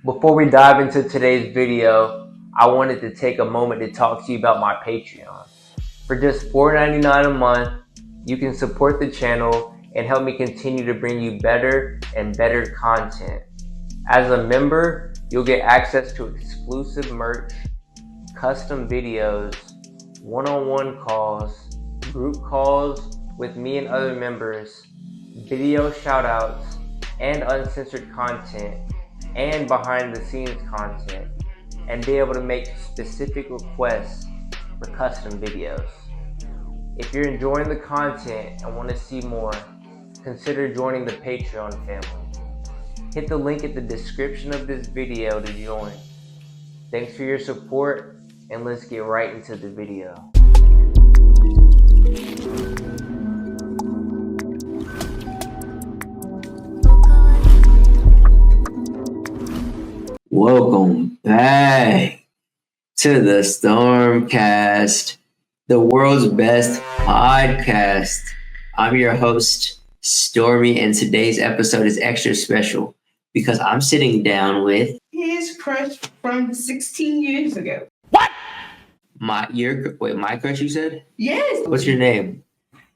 Before we dive into today's video, I wanted to take a moment to talk to you about my Patreon. For just $4.99 a month, you can support the channel and help me continue to bring you better and better content. As a member, you'll get access to exclusive merch, custom videos, one-on-one calls, group calls with me and other members, video shoutouts, and uncensored content, and behind the scenes content, and be able to make specific requests for custom videos. If you're enjoying the content and want to see more, consider joining the Patreon family. Hit the link in the description of this video to join. Thanks for your support, and let's get right into the video. Welcome back to the StormCast, the world's best podcast. I'm your host, Stormy, and today's episode is extra special because I'm sitting down with his crush from 16 years ago. What? My crush, you said? Yes. What's your name?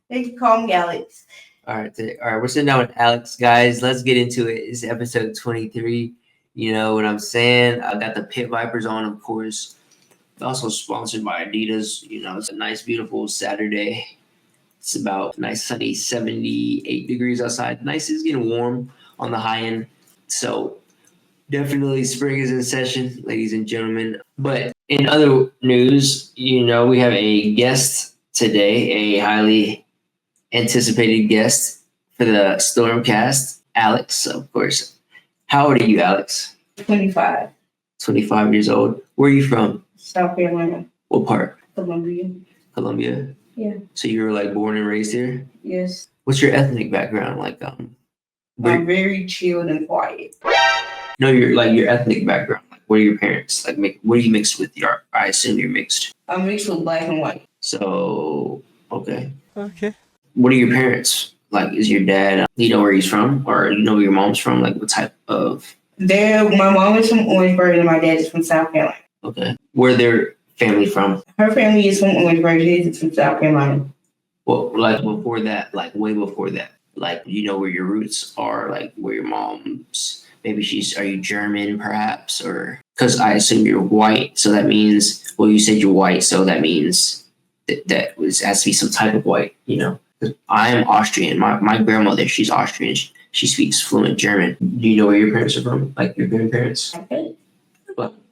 They can call me Alex. All right, we're sitting down with Alex, guys. Let's get into it. It's episode 23. You know what I'm saying? I got the Pit Vipers on, of course. Also sponsored by Adidas. You know, it's a nice, beautiful Saturday. It's about nice, sunny 78 degrees outside. Nice, it's getting warm on the high end. So definitely spring is in session, ladies and gentlemen. But in other news, you know, we have a guest today, a highly anticipated guest for the StormCast, Alex, of course. How old are you, Alex? 25. 25 years old. Where are you from? South Carolina. What part? Columbia. Columbia? Yeah. So you were like born and raised here? Yes. What's your ethnic background like? I'm very chilled and quiet. No, your ethnic background. Like, what are your parents? Like, what are you mixed with? I assume you're mixed. I'm mixed with black and white. So, okay. Okay. What are your parents? Like, is your dad, you know where he's from? Or you know where your mom's from? Like, what type of... My mom is from Orangeburg and my dad is from South Carolina. Okay. Where their family from? Her family is from Orangeburg. His is from South Carolina. Well, like before that, like way before that, like, you know where your roots are, like where your mom's, maybe are you German perhaps? Or, because I assume you're white. So that means, well, you said you're white. So that means that has to be some type of white, you know? I am Austrian. My grandmother, she's Austrian. She speaks fluent German. Do you know where your parents are from? Like your grandparents? Okay.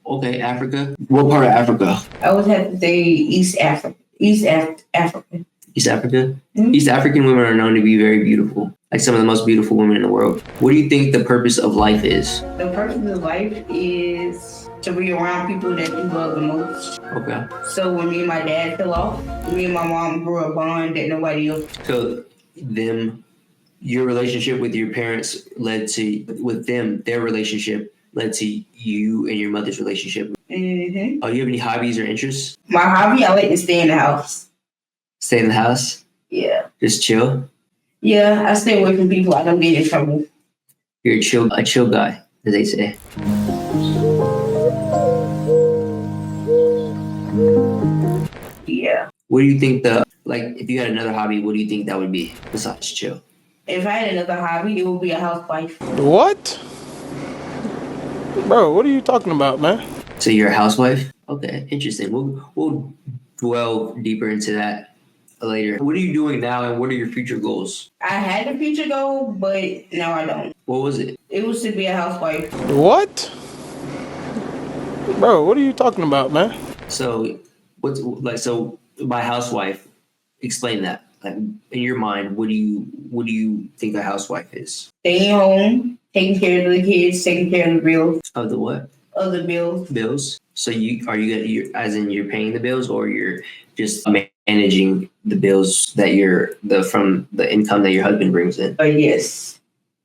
Okay, Africa. What part of Africa? I would have to say East Africa. East Africa. East Africa? Mm-hmm. East African women are known to be very beautiful. Like some of the most beautiful women in the world. What do you think the purpose of life is? The purpose of life is to be around people that you love the most. Okay. So when me and my dad fell off, me and my mom grew a bond that nobody else. So your relationship with your parents their relationship led to you and your mother's relationship. Mm-hmm. Oh, you have any hobbies or interests? My hobby, I like to stay in the house. Stay in the house? Yeah. Just chill? Yeah, I stay away from people. I don't get in trouble. You're a chill guy, as they say. Yeah. What do you think if you had another hobby, what do you think that would be besides chill? If I had another hobby, it would be a housewife. What? Bro, what are you talking about, man? So you're a housewife? Okay, interesting. We'll dwell deeper into that later. What are you doing now, and what are your future goals? I had a future goal, but now I don't. What was it? It was to be a housewife. What? Bro, what are you talking about, man? So by housewife, explain that. Like, in your mind, what do you think a housewife is? Staying home, taking care of the kids, taking care of the bills. Of the what? Of the bills. Bills. So you're paying the bills, or you're just managing the bills that from the income that your husband brings in? Yes.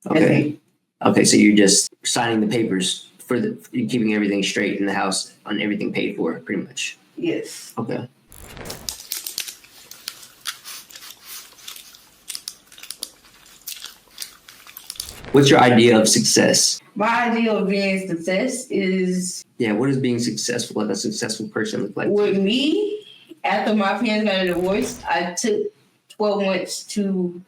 Okay. Okay, so you're just signing the papers for keeping everything straight in the house and everything paid for, pretty much. Yes. Okay. What's your idea of success? My idea of being success is Yeah, what does being successful, like a successful person, look like? with me. After my parents got a divorce, I took 12 months to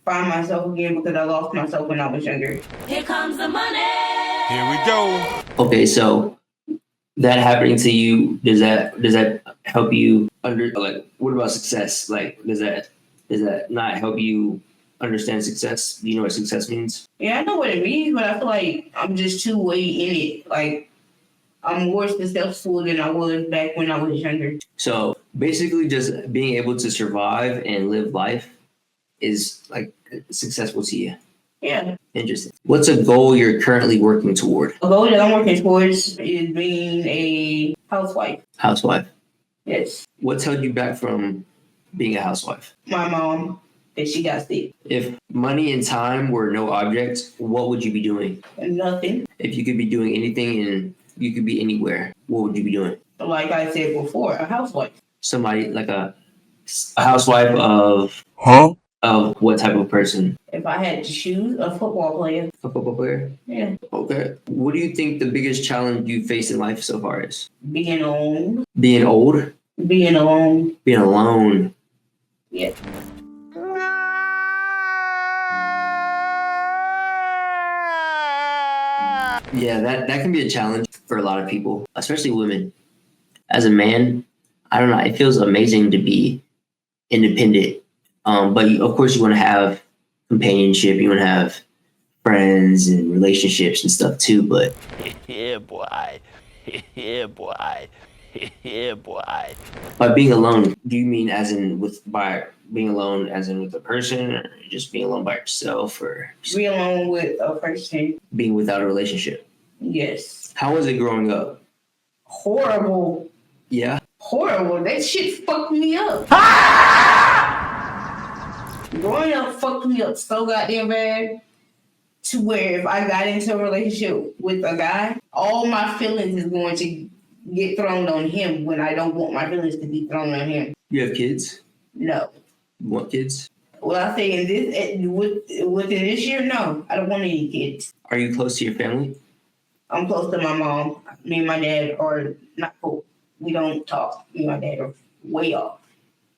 find myself again because I lost myself when I was younger. Here comes the money. Here we go. Okay, so that happening to you, does that help you like, what about success? Like, does that not help you understand success? Do you know what success means? Yeah, I know what it means, but I feel like I'm just too way in it. Like, I'm more successful than I was back when I was younger. So basically just being able to survive and live life is like successful to you. Yeah. Interesting. What's a goal you're currently working toward? A goal that I'm working towards is being a housewife. Housewife. Yes. What's held you back from being a housewife? My mom, that she got sick. If money and time were no object, what would you be doing? Nothing. If you could be doing anything and you could be anywhere, what would you be doing? Like I said before, a housewife. Somebody like a housewife of what type of person? If I had to choose, a football player. A football player? Yeah. Okay. What do you think the biggest challenge you faced in life so far is? Being alone. Being old? Being alone. Being alone. Yeah. Yeah, that can be a challenge for a lot of people, especially women. As a man, I don't know, it feels amazing to be independent. But of course you want to have companionship, you want to have friends and relationships and stuff too, but Yeah, boy. Yeah, boy. Yeah, boy. by being alone, do you mean by being alone as in with a person, or just being alone by yourself, or just Be alone with a person. being without a relationship? Yes. How was it growing up? Horrible. Yeah. Horrible. That shit fucked me up. Growing up fucked me up so goddamn bad to where if I got into a relationship with a guy, all my feelings is going to get thrown on him when I don't want my feelings to be thrown on him. You have kids? No. You want kids? Well, I say within this year, no. I don't want any kids. Are you close to your family? I'm close to my mom. Me and my dad are not cool. We don't talk. Me and my dad are way off.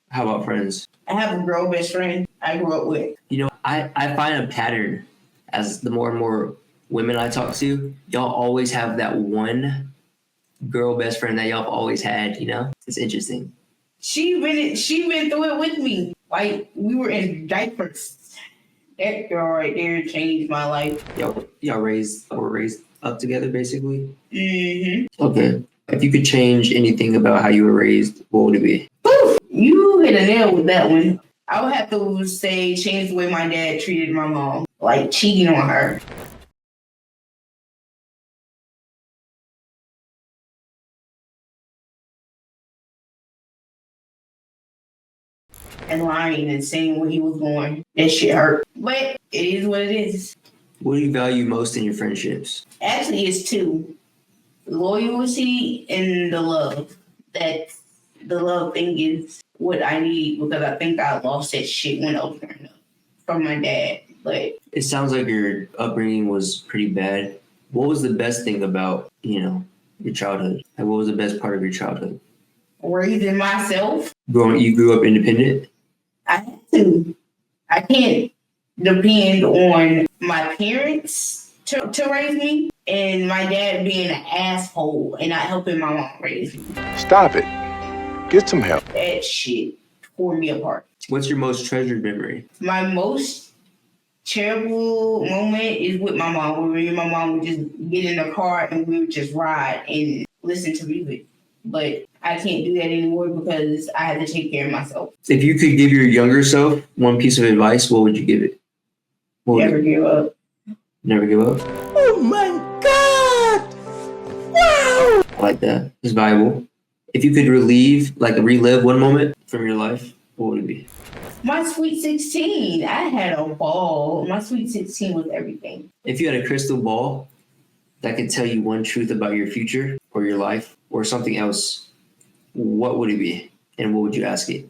How about friends? I have a girl best friend I grew up with. You know, I find a pattern as the more and more women I talk to, y'all always have that one girl best friend that y'all have always had, you know? It's interesting. She been through it with me. Like, we were in diapers. That girl right there changed my life. Y'all were raised up together, basically? Mm-hmm. Okay. If you could change anything about how you were raised, what would it be? Whew, you hit a nail with that one. I would have to say change the way my dad treated my mom. Like, cheating on her. And lying and saying where he was going. That shit hurt. But it is what it is. What do you value most in your friendships? Actually, it's two. Loyalty and the love. That the love thing is what I need because I think I lost that shit when I was growing up from my dad. But It sounds like your upbringing was pretty bad. What was the best thing about, your childhood? Like, what was the best part of your childhood? raising myself, You grew up independent? I had to. I can't depend on my parents to raise me and my dad being an asshole and not helping my mom raise me. Stop it. Get some help. That shit tore me apart. What's your most treasured memory? My most terrible moment is with my mom, where me and my mom would just get in the car and we would just ride and listen to music. But I can't do that anymore because I have to take care of myself. If you could give your younger self one piece of advice, what would you give it? Never give up. Never give up? Oh my God! Wow! I like that. It's valuable. If you could relive one moment from your life, what would it be? My sweet 16, I had a ball. My sweet 16 was everything. If you had a crystal ball that could tell you one truth about your future or your life or something else, what would it be? And what would you ask it?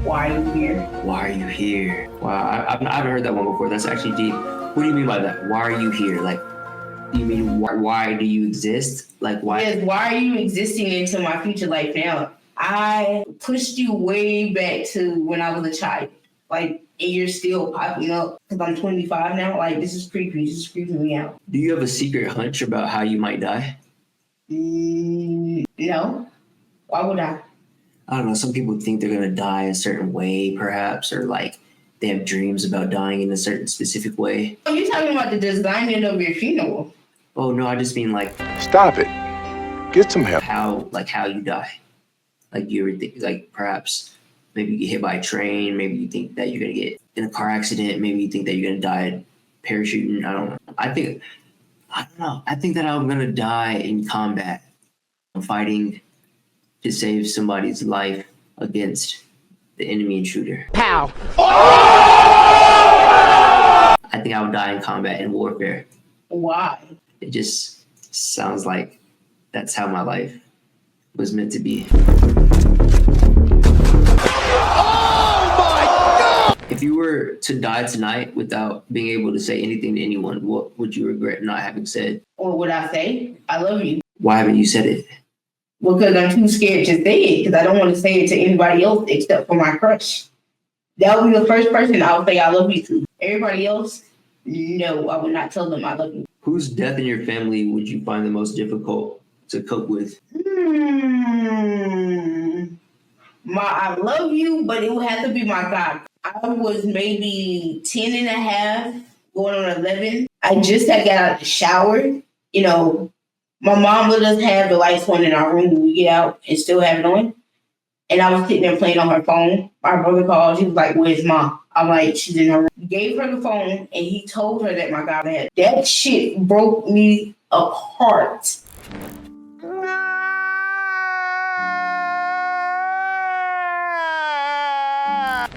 Why are you here? Why are you here? Wow, I haven't heard that one before. That's actually deep. What do you mean by that? Why are you here? Like, you mean why do you exist? Like, why? Yes, why are you existing into my future life now? I pushed you way back to when I was a child. Like, and you're still popping up because I'm 25 now. Like, this is creepy. This is creeping me out. Do you have a secret hunch about how you might die? No. Why would I? I don't know. Some people think they're gonna die a certain way, perhaps, or like they have dreams about dying in a certain specific way. Are you talking about the designing of your funeral? Oh no, I just mean like Stop it. Get some help. how you die. Like you ever think, like perhaps maybe you get hit by a train. Maybe you think that you're gonna get in a car accident. Maybe you think that you're gonna die parachuting. I don't know. I don't know. I think that I'm gonna die in combat. I'm fighting to save somebody's life against the enemy intruder. Pow! I think I would die in combat and warfare. Why? It just sounds like that's how my life was meant to be. If you were to die tonight without being able to say anything to anyone, what would you regret not having said? Or would I say, I love you? Why haven't you said it? Because I'm too scared to say it because I don't want to say it to anybody else except for my crush. That would be the first person I would say I love you to. Everybody else, no, I would not tell them I love you. Whose death in your family would you find the most difficult to cope with? I love you, but it would have to be my God. I was maybe 10 and a half, going on 11. I just had got out of the shower. You know, my mom let us have the lights on in our room when we get out and still have it on. And I was sitting there playing on her phone. My brother called. He was like, "Where's Mom?" I'm like, "She's in her room." Gave her the phone, and he told her that my God had. That shit broke me apart.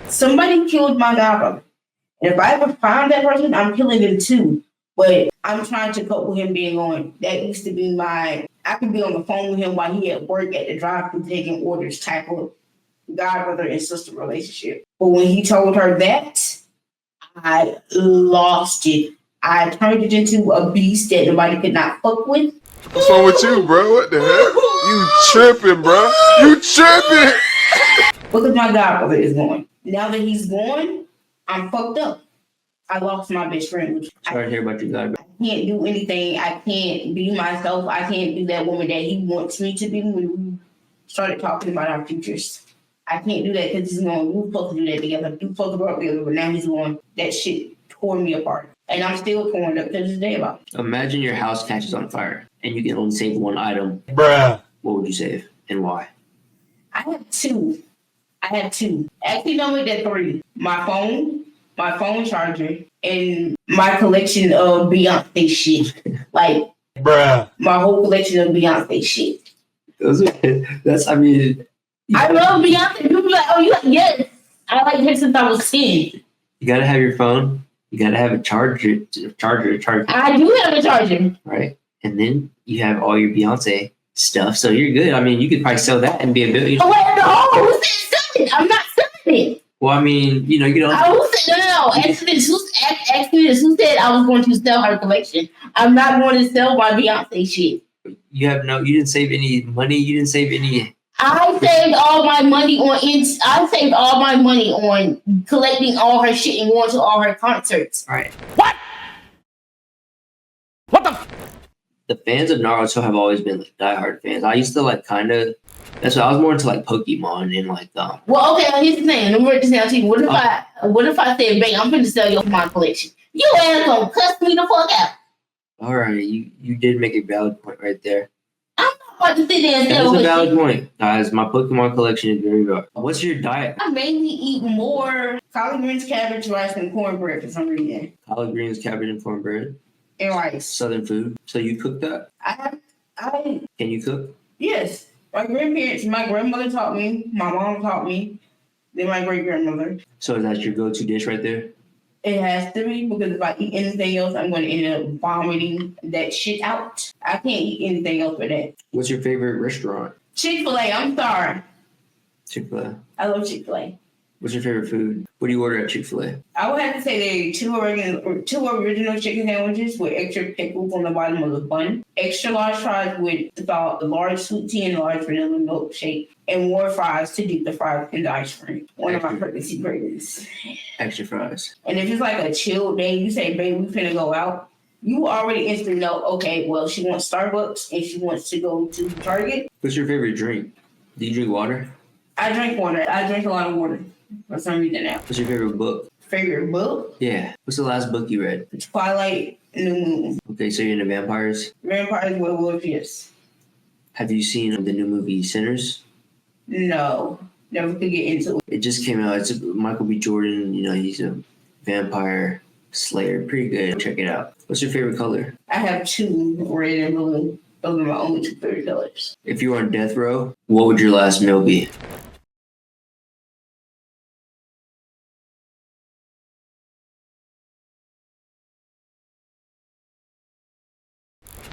Somebody killed my godbrother. And if I ever find that person, I'm killing them too. But I'm trying to cope with him being on. That used to be I could be on the phone with him while he at work at the drive-thru taking orders type of godbrother and sister relationship. But when he told her that, I lost it. I turned it into a beast that nobody could not fuck with. What's wrong with you, bro? What the heck? You tripping, bro? You tripping? Because my godbrother is gone. Now that he's gone, I'm fucked up. I lost my best friend. Sorry to hear about your God. I can't do anything. I can't be myself. I can't be that woman that he wants me to be when we started talking about our futures. I can't do that because he's gone. We were supposed to do that together. We were supposed to grow up together, but now he's gone. That shit tore me apart. And I'm still torn up to this day about it. Imagine your house catches on fire and you can only save one item. Bruh. What would you save and why? I have two. Actually, no, wait, that's three. My phone charger, and my collection of Beyonce shit. Like, Bruh. my whole collection of Beyonce shit. I love Beyonce. People be like, "Oh, you like, yes." I like her since I was 10. You gotta have your phone. You gotta have a charger to charge. I do have a charger. Right? And then you have all your Beyonce stuff. So you're good. I mean, you could probably sell that and be a billion. Oh, wait, no. Who said selling it? I'm not selling it. Well, I mean, you don't. Who said, no. Ask me this. Who said I was going to sell her collection? I'm not going to sell my Beyonce shit. You didn't save any money. You didn't save any. I saved all my money on collecting all her shit and going to all her concerts. All right. What? What the? The fans of Naruto have always been like diehard fans. I used to like kind of. That's why I was more into like Pokemon and like Well, okay. Here's the thing. Let me break this down to you. What if I said, "Bang, I'm going to sell your Pokemon collection"? You ain't gonna cuss me the fuck out. All right, you did make a valid point right there. I'm not about to sit there and sell. That's a valid point, guys. My Pokemon collection is very good. What's your diet? I mainly eat more collard greens, cabbage, rice, and cornbread for some reason. Collard greens, cabbage, and cornbread. And rice. Southern food. So you cook that? I Can you cook? Yes. My grandmother taught me. My mom taught me. Then my great grandmother. So is that your go-to dish right there? It has to be, because if I eat anything else, I'm going to end up vomiting that shit out. I can't eat anything else but that. What's your favorite restaurant? Chick-fil-A. I'm sorry. Chick-fil-A. I love Chick-fil-A. What's your favorite food? What do you order at Chick-fil-A? I would have to say they two original chicken sandwiches with extra pickles on the bottom of the bun, extra large fries with about a large sweet tea and large vanilla milkshake, and more fries to dip the fries in the ice cream. One of my pregnancy cravings. Extra fries. And if it's like a chill day, you say, babe, we finna go out. You already instantly know, okay, well, she wants Starbucks and she wants to go to Target. What's your favorite drink? Do you drink water? I drink water. I drink a lot of water for some reason now. What's your favorite book? Favorite book? Yeah. What's the last book you read? Twilight, New Moon. Okay, so you're into vampires? Vampires, werewolves, yes. Have you seen the new movie Sinners? No. Never could get into it. It just came out. It's Michael B. Jordan. You know, he's a vampire slayer. Pretty good. Check it out. What's your favorite color? I have two, red and blue. Those are my only two favorite colors. If you were on death row, what would your last meal be?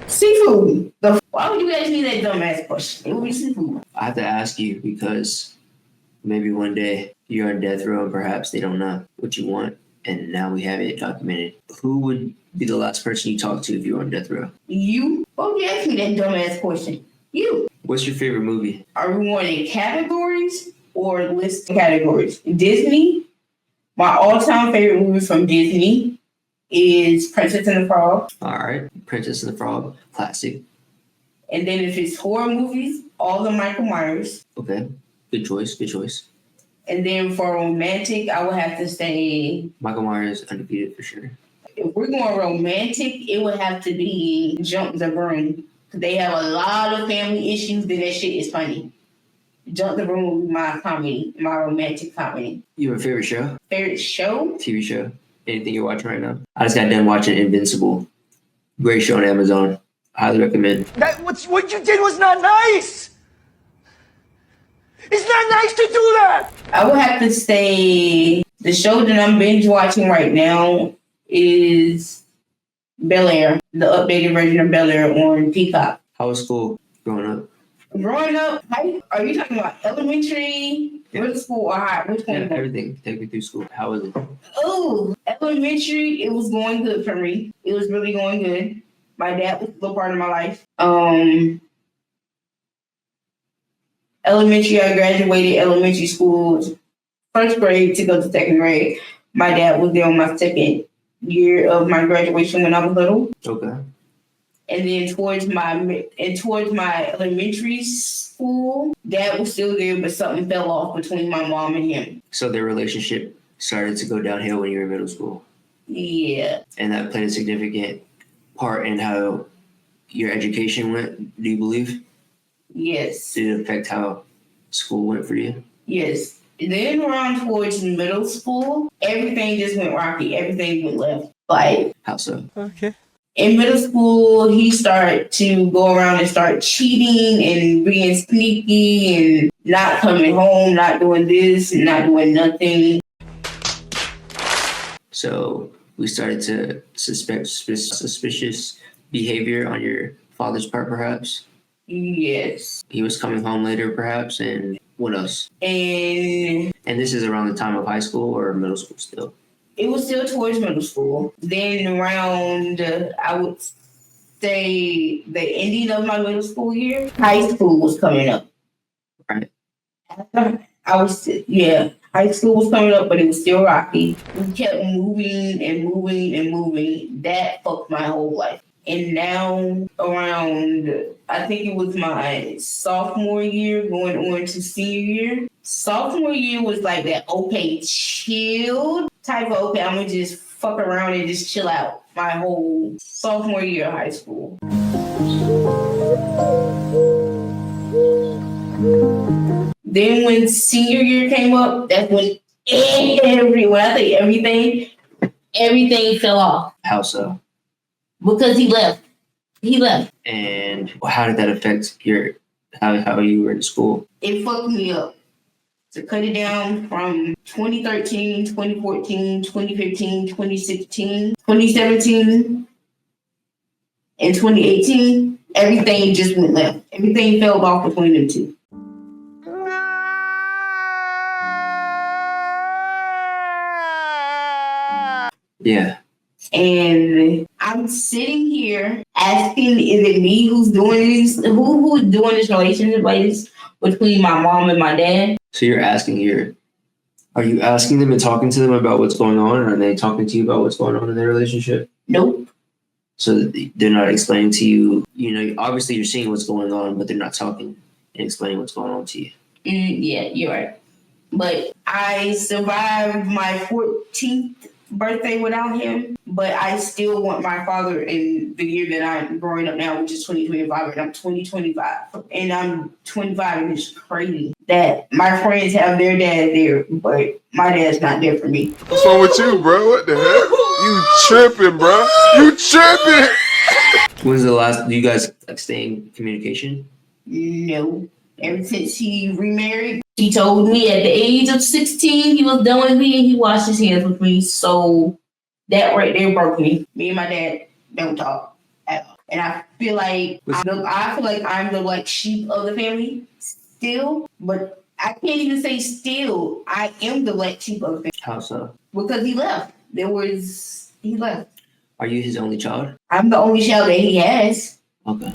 Seafood. Why would you ask me that dumbass question? It would be seafood. I have to ask you because maybe one day you're on death row and perhaps they don't know what you want. And now we have it documented. Who would be the last person you talk to if you were on death row? You? Why would you ask me that dumbass question? You. What's your favorite movie? Are we wanting categories or list categories? Disney. My all-time favorite movie from Disney is Princess and the Frog. All right. Princess and the Frog. Classic. And then if it's horror movies, all the Michael Myers. Okay. Good choice. Good choice. And then for romantic, I would have to say, Michael Myers, undefeated for sure. if we're going romantic, it would have to be Jump the Broom. Because they have a lot of family issues, then that shit is funny. Jump the Broom will be my comedy, my romantic comedy. You have a favorite show? Favorite show? TV show? Anything you're watching right now? I just got done watching Invincible. Great show on Amazon. Highly recommend. What you did was not nice! It's not nice to do that! I would have to say the show that I'm binge watching right now is Bel-Air, the updated version of Bel-Air on Peacock. How was school growing up? Growing up, are you talking about elementary, middle school, or high? Which one? Yeah, everything. Take me through school. How was it? Oh, elementary, it was going good for me. It was really going good. My dad was still part of my life. Elementary, I graduated elementary school, first grade to go to second grade. My dad was there on my second year of my graduation when I was little. Okay. And then towards my elementary school, dad was still there, but something fell off between my mom and him. So their relationship started to go downhill when you were in middle school. Yeah. And that played a significant part in how your education went, do you believe? Yes. Did it affect how school went for you? Yes. Then around towards middle school, everything just went rocky. Everything went left. Like, How so? Okay. in middle school, he started to go around and start cheating and being sneaky and not coming home, not doing this, not doing nothing. So we started to suspect suspicious behavior on your father's part, perhaps? Yes. He was coming home later, perhaps, and what else? And And this is around the time of high school or middle school still? it was still towards middle school. Then around, I would say, the ending of my middle school year, high school was coming up. Right. High school was coming up, but it was still rocky. We kept moving and moving and moving. That fucked my whole life. And now around, I think it was my sophomore year going on to senior year. Sophomore year was like that, okay, chill type of, okay, I'm gonna just fuck around and just chill out. My whole sophomore year of high school. Then when senior year came up, that's when everything fell off. How so? Because he left. And how did that affect your how you were in school? It fucked me up. To cut it down from 2013, 2014, 2015, 2016, 2017, and 2018, everything just went left. Everything fell off between them two. Yeah. And I'm sitting here asking, is it me who's doing this? Who's doing this relationship like this between my mom and my dad? So you're asking here, are you asking them and talking to them about what's going on, or are they talking to you about what's going on in their relationship? Nope. So they're not explaining to you, obviously you're seeing what's going on, but they're not talking and explaining what's going on to you. Yeah, you're right. But I survived my 14th birthday without him, but I still want my father in the year that I'm growing up now, which is 2025, and I'm 2025. And I'm 25, and it's crazy that my friends have their dad there, but my dad's not there for me. What's wrong with you, bro? What the heck? You tripping, bro? You tripping? When's the last, do you guys stay in communication? No. Ever since he remarried, he told me at the age of 16 he was done with me and he washed his hands with me. So that right there broke me. Me and my dad don't talk at all. And I feel like I'm the like sheep of the family still, but I can't even say still. I am the black sheep of the family. How so? Because he left. He left. Are you his only child? I'm the only child that he has. Okay.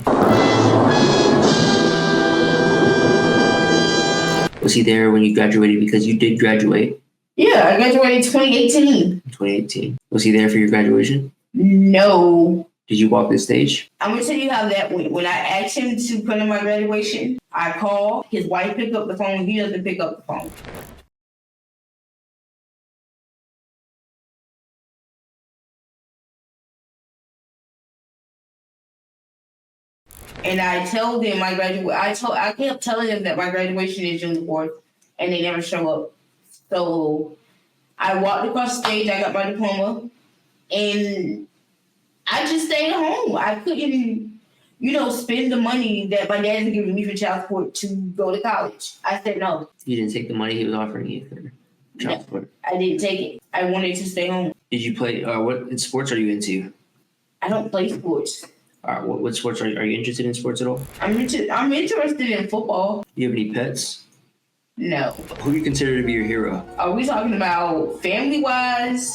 Was he there when you graduated? Because you did graduate. Yeah, I graduated 2018. 2018. Was he there for your graduation? No. Did you walk the stage? I'm going to tell you how that went. When I asked him to come to my graduation, I called. His wife picked up the phone. He doesn't pick up the phone. And I told them I kept telling them that my graduation is June 4th, and they never show up. So I walked across the stage. I got my diploma, and I just stayed at home. I couldn't, spend the money that my dad's giving me for child support to go to college. I said no. You didn't take the money he was offering you for child support? I didn't take it. I wanted to stay home. Did you play, what sports are you into? I don't play sports. What sports are you interested in sports at all? I'm interested in football. Do you have any pets? No. Who do you consider to be your hero? Are we talking about family-wise?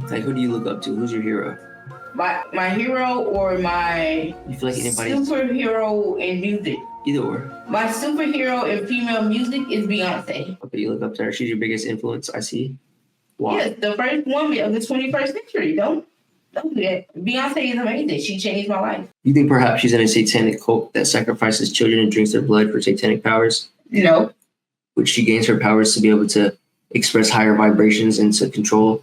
Like, who do you look up to? Who's your hero? My hero or my You feel like anybody? superhero in music? Either or. My superhero in female music is Beyonce. Okay, you look up to her. She's your biggest influence, I see. Why? Yes, the first woman of the 21st century. Don't do that. Beyonce is amazing. She changed my life. You think perhaps she's in a satanic cult that sacrifices children and drinks their blood for satanic powers? No. Which she gains her powers to be able to express higher vibrations and to control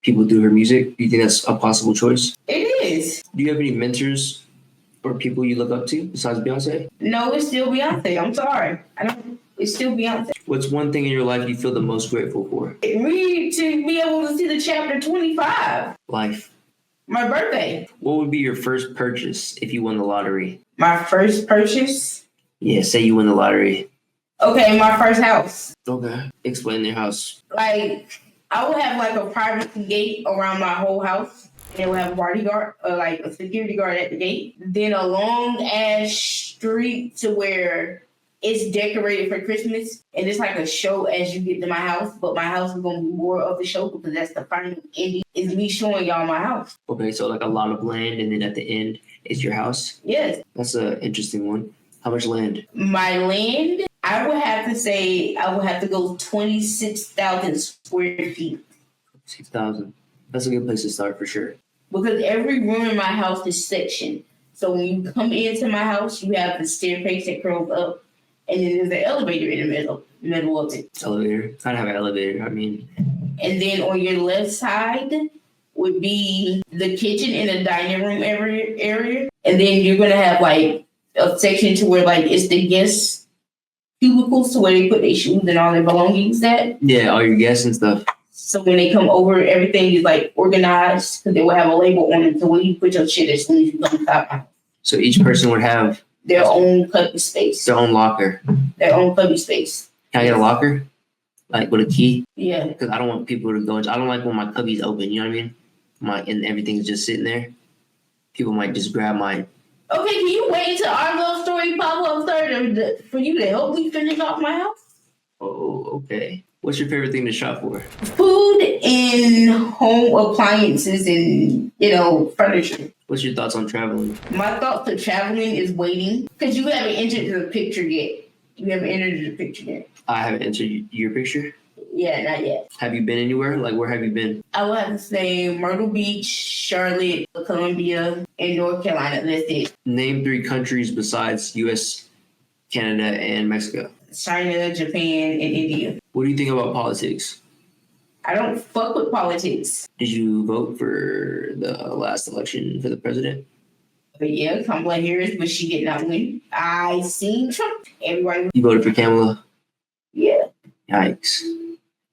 people through her music? Do you think that's a possible choice? It is. Do you have any mentors or people you look up to besides Beyonce? No, it's still Beyonce. I'm sorry. It's still Beyonce. What's one thing in your life you feel the most grateful for? Read to be able to see the chapter 25. Life. My birthday. What would be your first purchase if you won the lottery? My first purchase? Yeah, say you win the lottery. Okay, my first house. Okay. Explain your house. Like, I would have like a private gate around my whole house. And it would have a bodyguard, or like a security guard at the gate. Then a long ass street to where it's decorated for Christmas. And it's like a show as you get to my house. But my house is going to be more of the show because that's the final ending. Is me showing y'all my house. Okay, so like a lot of land, and then at the end is your house? Yes. That's an interesting one. How much land? My land, I would have to say, I would have to go 26,000 square feet. 6,000. That's a good place to start for sure. Because every room in my house is sectioned. So when you come into my house, you have the staircase that curls up, and then there's an elevator in the middle of it. Elevator. Kind of have an elevator. I mean. And then on your left side would be the kitchen and the dining room area. And then you're going to have like a section to where like it's the guest cubicles to where they put their shoes and all their belongings at. Yeah, all your guests and stuff. So when they come over, everything is like organized because they will have a label on it. So when you put your shit as soon as you come inside my house. So each person would have Their own cubby space. their own locker. Their own cubby space. Can I get a locker? Like with a key? Yeah. Because I don't want people to go into, I don't like when my cubby's open, you know what I mean? And everything's just sitting there. People might just grab mine. Okay, can you wait until our little story pop up third for you to help me finish off my house? Oh, okay. What's your favorite thing to shop for? Food and home appliances and, furniture. What's your thoughts on traveling? My thoughts of traveling is waiting because you haven't entered the picture yet. I haven't entered your picture. Yeah, not yet. Have you been anywhere? Like, where have you been? I would have to say Myrtle Beach, Charlotte, Columbia, and North Carolina. That's it. Name 3 countries besides U.S., Canada, and Mexico. China, Japan, and India. What do you think about politics? I don't fuck with politics. Did you vote for the last election for the president? But yeah, Kamala Harris, but she did not win. I seen Trump. Everybody. You voted for Kamala? Yeah. Yikes.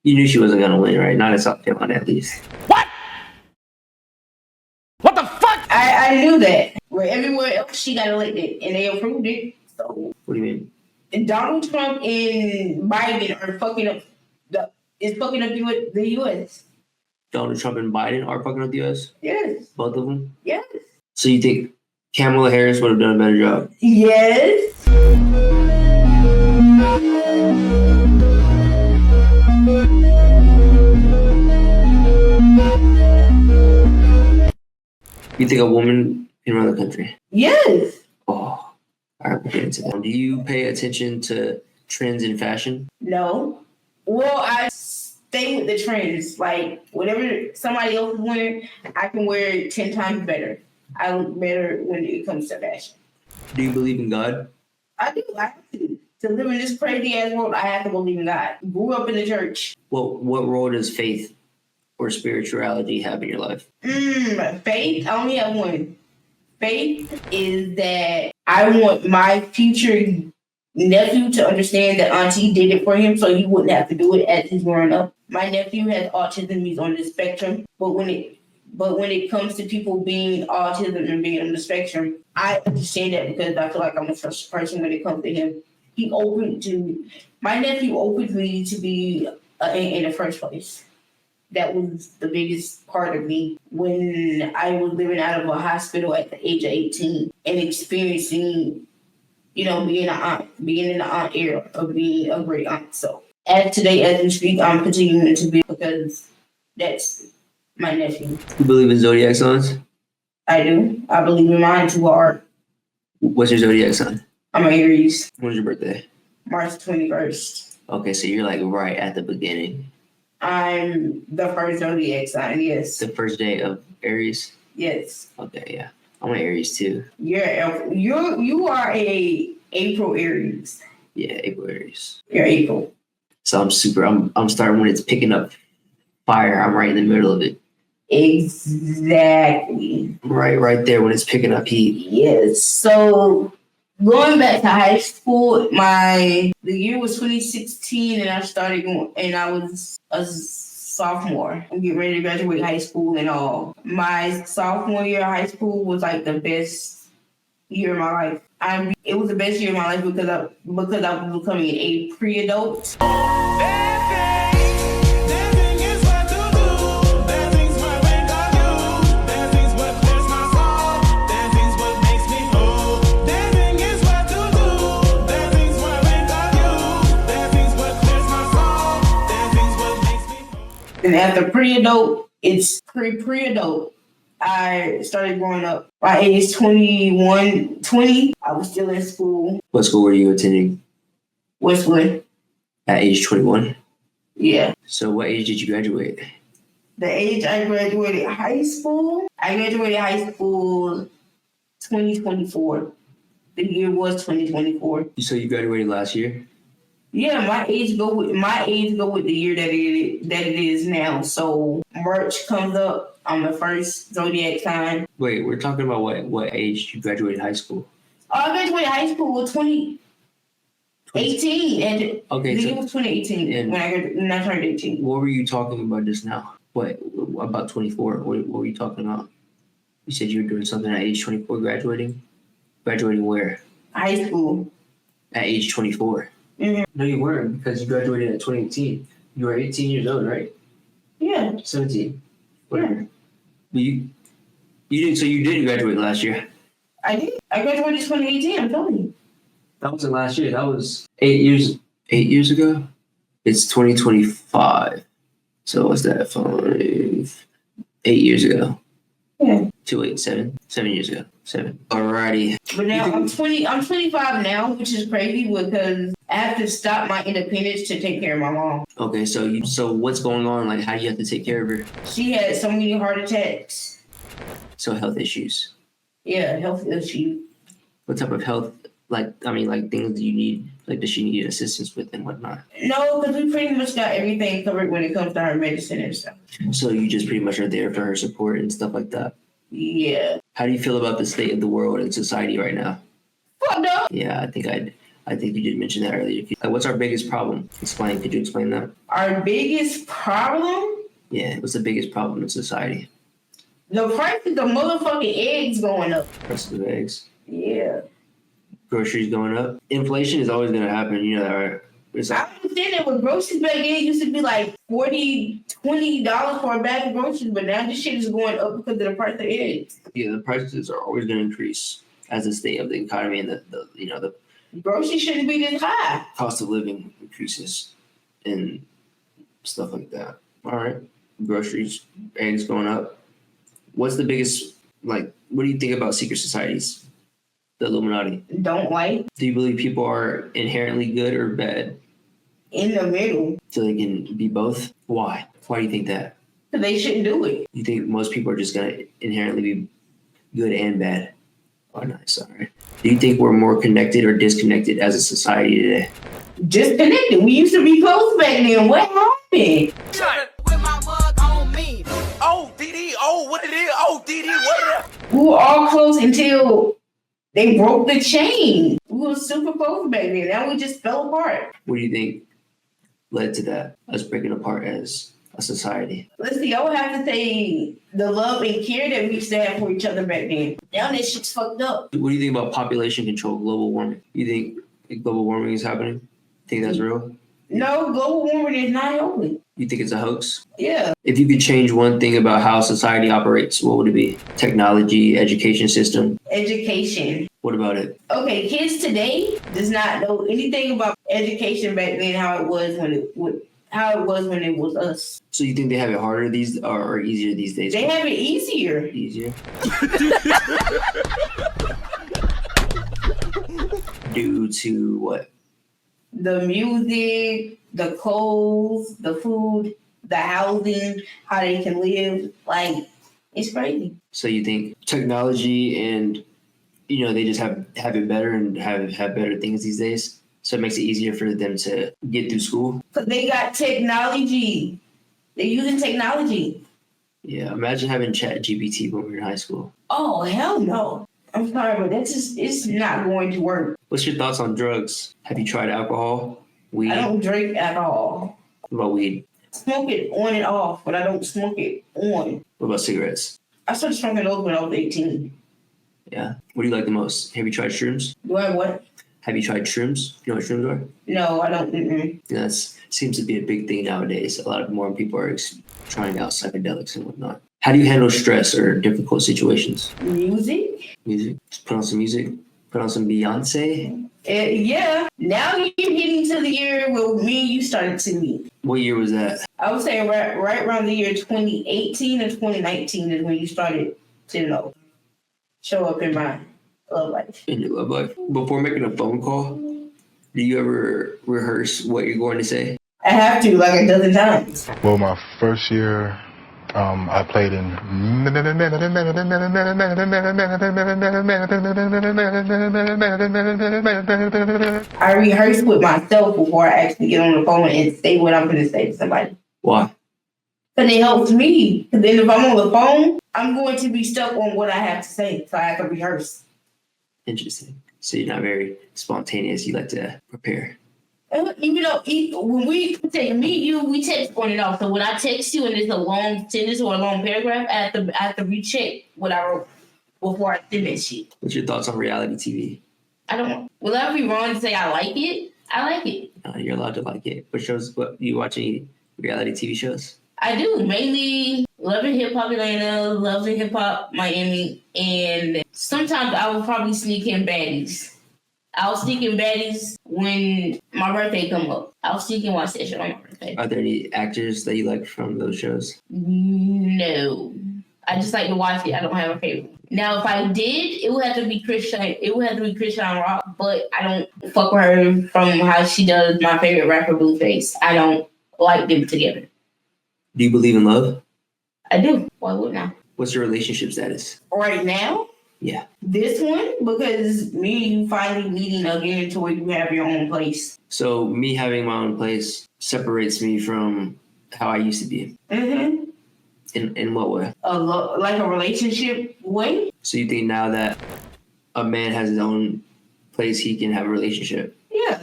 You knew she wasn't going to win, right? Not in South Carolina, at least. What? What the fuck? I knew that. Where everywhere else she got elected, and they approved it. So. What do you mean? And Donald Trump and Biden are fucking up the U.S. Donald Trump and Biden are fucking up the U.S.? Yes. Both of them? Yes. So you think Kamala Harris would have done a better job? Yes. You think a woman can run the country? Yes. Oh, all right, we'll get into that. Do you pay attention to trends in fashion? No. Well, I stay with the trends. Like, whatever somebody else is wearing, I can wear it 10 times better. I look better when it comes to fashion. Do you believe in God? I do. I have to. To live in this crazy ass world, I have to believe in God. Grew up in the church. Well, what role does faith or spirituality have in your life? Faith, I only have one. Faith is that I want my future nephew to understand that Auntie did it for him so he wouldn't have to do it as he's growing up. My nephew has autism, he's on the spectrum, but when it comes to people being autism and being on the spectrum, I understand that because I feel like I'm a trusted person when it comes to him. My nephew opened me to be in the first place. That was the biggest part of me when I was living out of a hospital at the age of 18 and experiencing, being an aunt, being in the aunt era of being a great aunt. So as we speak, I'm continuing to be because that's my nephew. You believe in zodiac signs? I do. I believe in mine too hard. What's your zodiac sign? I'm an Aries. When's your birthday? March 21st. Okay, so you're like right at the beginning. I'm the first zodiac sign, yes. The first day of Aries? Yes. Okay, yeah. I'm an Aries too. You are a April Aries. Yeah, April Aries. You're April. So I'm starting when it's picking up fire. I'm right in the middle of it. Exactly. Right there when it's picking up heat. Yes. So going back to high school, the year was 2016 and I started going and I was a sophomore. I'm getting ready to graduate high school and all. My sophomore year of high school was like the best year of my life. It was the best year of my life because I was becoming a pre-adult. And after pre-adult, it's pre-adult. I started growing up. By age 20, I was still in school. What school were you attending? Westwood. At age 21? Yeah. So what age did you graduate? The age I graduated high school? 2024. The year was 2024. So you graduated last year? Yeah, my age go with the year that it is now. So March comes up. I'm the first zodiac sign. Wait, we're talking about what age you graduated high school? I graduated high school in 2018, and okay, the year was 2018 when I turned 18. What were you talking about just now? What about 24? What were you talking about? You said you were doing something at age 24, graduating. Graduating where? High school. At age 24. Mm-hmm. No, you weren't because you graduated at 2018. You were 18 years old, right? Yeah. 17. Whatever. But you didn't. So you didn't graduate last year. I did. I graduated 2018. I'm telling you. That wasn't last year. That was 8 years. 8 years ago. It's 2025. So what's that? 8 years ago. Yeah. 7 years ago. 7. Alrighty. But now I'm 25 now, which is crazy because I have to stop my independence to take care of my mom. Okay, so what's going on? Like, how do you have to take care of her? She had so many heart attacks. So health issues. Yeah, health issues. What type of health? Like things do you need? Like, does she need assistance with and whatnot? No, because we pretty much got everything covered when it comes to her medicine and stuff. So you just pretty much are there for her support and stuff like that. Yeah. How do you feel about the state of the world and society right now? Fuck no. Yeah, I think you did mention that earlier. Like, what's our biggest problem? Could you explain that? Our biggest problem? Yeah, what's the biggest problem in society? The price of the motherfucking eggs going up. Price of eggs. Yeah. Groceries going up. Inflation is always going to happen. You know that, right? I understand that with groceries back then, it used to be like $40, $20 for a bag of groceries, but now this shit is going up because of the price of eggs. Yeah, the prices are always going to increase as the state of the economy and the groceries shouldn't be this high. Cost of living increases and stuff like that. All right, groceries, eggs going up. What's the biggest, what do you think about secret societies? The Illuminati. Don't like. Do you believe people are inherently good or bad? In the middle. So they can be both? Why? Why do you think that? They shouldn't do it. You think most people are just going to inherently be good and bad? Oh, nice. All right. Do you think we're more connected or disconnected as a society today? Disconnected. We used to be close back then. What happened? With my mug on me. Oh, DD. Oh, what it is? Oh, DD. What it is? We were all close until they broke the chain. We were super close back then. Now we just fell apart. What do you think led to that, us breaking apart as a society? Let's see, I would have to say the love and care that we used to have for each other back then. Now that shit's fucked up. What do you think about population control, global warming? You think global warming is happening? Think that's real? No, global warming is not helping. You think it's a hoax? Yeah. If you could change one thing about how society operates, what would it be? Technology, education system? Education. What about it? Okay, kids today does not know anything about education back then, how it was when it was us. So you think they have it harder or easier these days? They have it easier. Easier? Due to what? The music, the clothes, the food, the housing, how they can live. Like, it's crazy. So you think technology and, they just have it better and have better things these days? So it makes it easier for them to get through school? Because they got technology. They're using technology. Yeah, imagine having ChatGPT when we were in high school. Oh, hell no. I'm sorry, but it's not going to work. What's your thoughts on drugs? Have you tried alcohol, weed? I don't drink at all. What about weed? Smoke it on and off, but I don't smoke it on. What about cigarettes? I started smoking those when I was 18. Yeah. What do you like the most? Have you tried shrooms? Do I what? Have you tried shrooms? You know what shrooms are? No, I don't. Mm-mm. Yeah, that seems to be a big thing nowadays. A lot more people are trying out psychedelics and whatnot. How do you handle stress or difficult situations? Music? Music? Just put on some music? Put on some Beyonce? Yeah. Now you're getting to the year where me and you started to meet. What year was that? I would say right around the year 2018 or 2019 is when you started to show up in my love life. In your love life? Before making a phone call, do you ever rehearse what you're going to say? I have to, like a dozen times. Well, my first year, I played in. I rehearse with myself before I actually get on the phone and say what I'm going to say to somebody. Why? Because it helps me. Because then if I'm on the phone, I'm going to be stuck on what I have to say. So I have to rehearse. Interesting. So you're not very spontaneous. You like to prepare. When we say meet you, we text on and off. So when I text you and it's a long sentence or a long paragraph, I have to recheck what I wrote before I send that shit. What's your thoughts on reality TV? Will I be wrong to say I like it? I like it. You're allowed to like it. What do you watch any reality TV shows? I do. Mainly Love and Hip Hop Atlanta, Love and Hip Hop Miami, and sometimes I will probably sneak in Baddies. I'll sneak in baddies when my birthday come up. I'll sneak and watch that shit on my birthday. Are there any actors that you like from those shows? No. I just like to watch it. I don't have a favorite. Now, if I did, it would have to be Christian. It would have to be Christian Rock, but I don't fuck with her from how she does my favorite rapper, Blueface. I don't like them together. Do you believe in love? I do. Why wouldn't I? What's your relationship status? Right now? Yeah. This one, because me and you finally meeting again to where you have your own place. So me having my own place separates me from how I used to be. Mm-hmm. In what way? Like a relationship way? So you think now that a man has his own place, he can have a relationship? Yeah.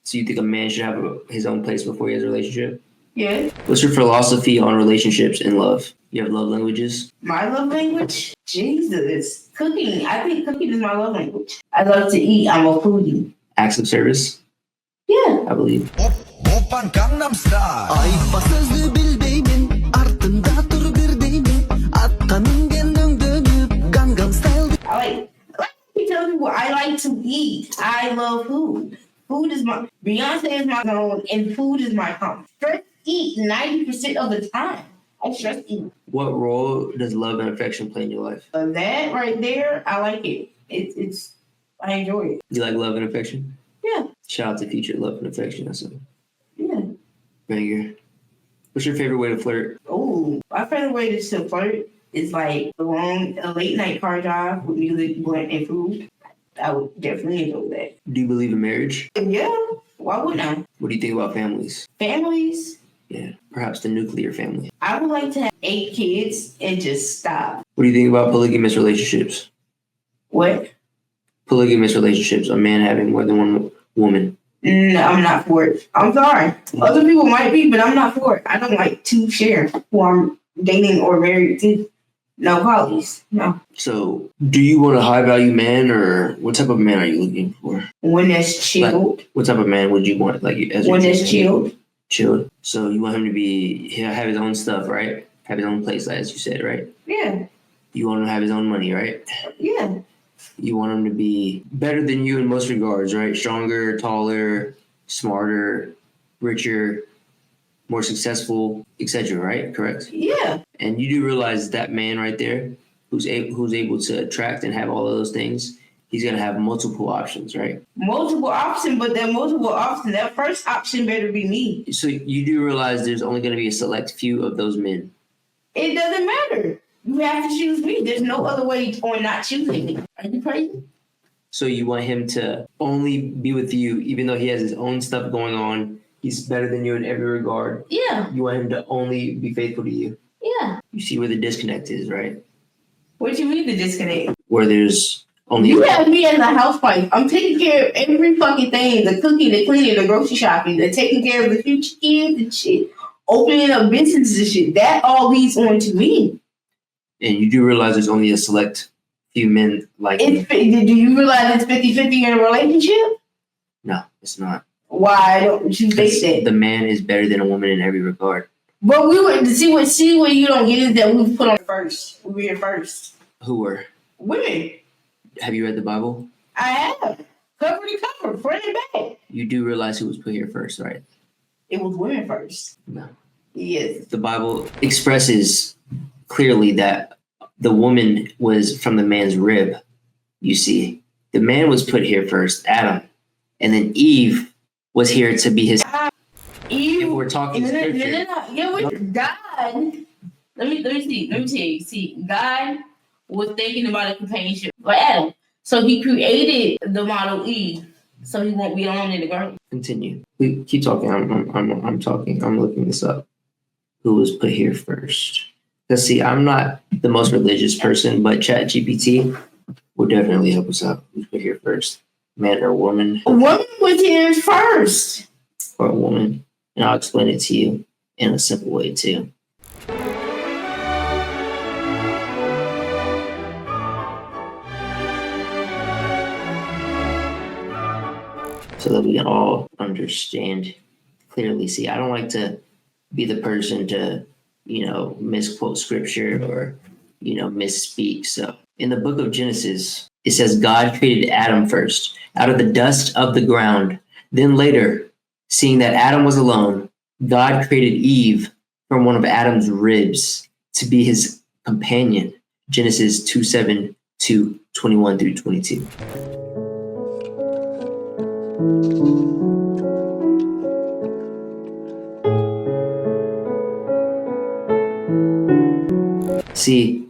So you think a man should have his own place before he has a relationship? Yeah. What's your philosophy on relationships and love? You have love languages? My love language? Jesus. Cooking. I think cooking is my love language. I love to eat. I'm a foodie. Acts of service? Yeah. I believe. Oppan Gangnam Style. Ayıp sözlü bilbeymin ardında dur bir deyimin attanın gönlün dönüp Gangnam Style. Like me tell people, I like to eat. I love food. Food is my Beyonce is my zone, and food is my comfort. Stress eat 90% of the time. I stress eat. What role does love and affection play in your life? That right there, I like it. It's I enjoy it. You like love and affection? Yeah. Shout out to Future, Love and Affection. That's a Yeah. banger. What's your favorite way to flirt? Oh, my favorite way to flirt is like a late night car drive with music, blunt, and food. I would definitely enjoy that. Do you believe in marriage? Yeah. Why wouldn't I? What do you think about families? Families. Yeah, perhaps the nuclear family. I would like to have 8 kids and just stop. What do you think about polygamous relationships? What? Polygamous relationships, a man having more than one woman. No, I'm not for it. I'm sorry. Other people might be, but I'm not for it. I don't like to share who I'm dating or married to. No polys. No. So, do you want a high value man, or what type of man are you looking for? One that's chilled. What type of man would you want? Like, as One your that's chilled. Chilled. So you want him to have his own stuff, right? Have his own place, as you said, right? Yeah. You want him to have his own money, right? Yeah. You want him to be better than you in most regards, right? Stronger, taller, smarter, richer, more successful, etc. Right? Correct. Yeah. And you do realize that man right there, who's able to attract and have all of those things, he's gonna have multiple options, right? Multiple options, but that multiple option, that first option better be me. So you do realize there's only gonna be a select few of those men. It doesn't matter. You have to choose me. There's no other way on not choosing me. Are you crazy? So you want him to only be with you, even though he has his own stuff going on. He's better than you in every regard. Yeah. You want him to only be faithful to you. Yeah. You see where the disconnect is, right? What do you mean the disconnect? Where there's only You have me as a housewife. I'm taking care of every fucking thing. The cooking, the cleaning, the grocery shopping, the taking care of the future kids and shit. Opening up businesses and shit. That all leads on to me. and you do realize there's only a select few men like you. Do you realize it's 50-50 in a relationship? No, it's not. Why don't you think that? The man is better than a woman in every regard. But we were see what you don't get is that we put on first. We were here first. Who were? Women. Have you read the Bible? I have. Cover to cover, front and back. You do realize who was put here first, right? It was women first. No. Yes. The Bible expresses clearly that the woman was from the man's rib. You see, the man was put here first, Adam, and then Eve was here to be his. Eve. If we're talking scripture. Yeah, God. Let me tell you. See, God was thinking about a companionship for Adam. So he created the model Eve, so he won't be alone in the garden. Continue. We keep talking. I'm talking. I'm looking this up. Who was put here first? Let's see. I'm not the most religious person, but ChatGPT will definitely help us out. Who's put here first? Man or woman? A woman was here first. Or a woman. And I'll explain it to you in a simple way too. So that we can all understand clearly. See, I don't like to be the person to, misquote scripture or, misspeak. So In the book of Genesis, it says God created Adam first, out of the dust of the ground. Then later, seeing that Adam was alone, God created Eve from one of Adam's ribs to be his companion. Genesis 2:7 to 21 through 22. See,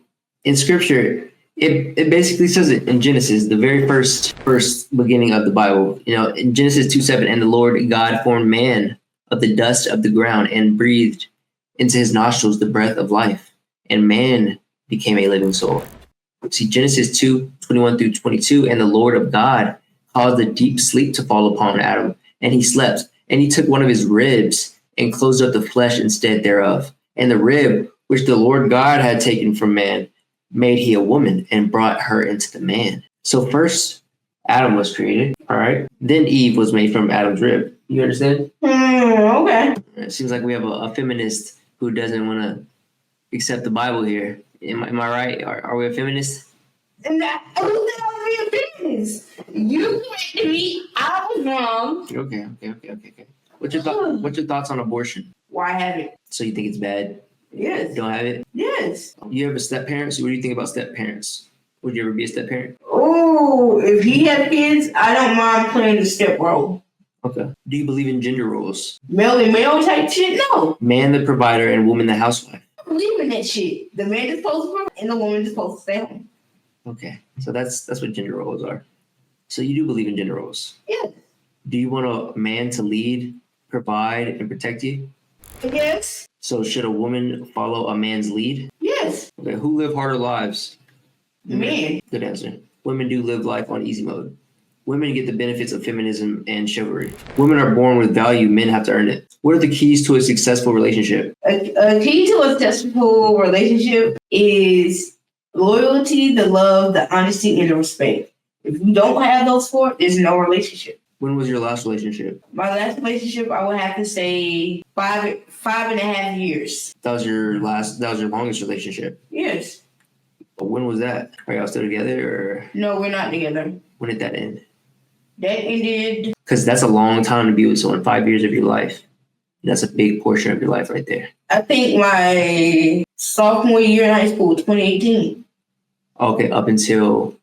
in scripture, it basically says it in Genesis, the very first beginning of the Bible. You know, in Genesis 2:7, and the Lord God formed man of the dust of the ground and breathed into his nostrils the breath of life, and man became a living soul. See, Genesis 2:21 through 22, and the Lord of God caused a deep sleep to fall upon Adam, and he slept, and he took one of his ribs and closed up the flesh instead thereof. And the rib which the Lord God had taken from man made he a woman and brought her into the man. So first Adam was created, all right? Then Eve was made from Adam's rib. You understand? Okay. It seems like we have a feminist who doesn't want to accept the Bible here. Am I right? Are we a feminist? And that, who said I was being feminist? You corrected me. I was wrong. Okay. What's your thoughts on abortion? Why have it? So you think it's bad? Yes. Don't have it? Yes. You have a step parent? So what do you think about step parents? Would you ever be a step parent? Oh, if he had kids, I don't mind playing the step role. Okay. Do you believe in gender roles? Male and male type shit? No. Man the provider and woman the housewife. I don't believe in that shit. The man is supposed to provide and the woman is supposed to stay home. Okay. So that's what gender roles are. So you do believe in gender roles? Yes. Do you want a man to lead, provide, and protect you? Yes. So should a woman follow a man's lead? Yes. Okay. Who live harder lives? Man. Good answer. Women do live life on easy mode. Women get the benefits of feminism and chivalry. Women are born with value. Men have to earn it. What are the keys to a successful relationship? A key to a successful relationship is loyalty, the love, the honesty, and the respect. If you don't have those four, there's no relationship. When was your last relationship? My last relationship, I would have to say 5.5 years. That was your longest relationship. Yes. But when was that? Are y'all still together or No, we're not together. when did that end? That ended. Because that's a long time to be with someone, 5 years of your life. That's a big portion of your life right there. I think my sophomore year in high school, 2018. Okay, up until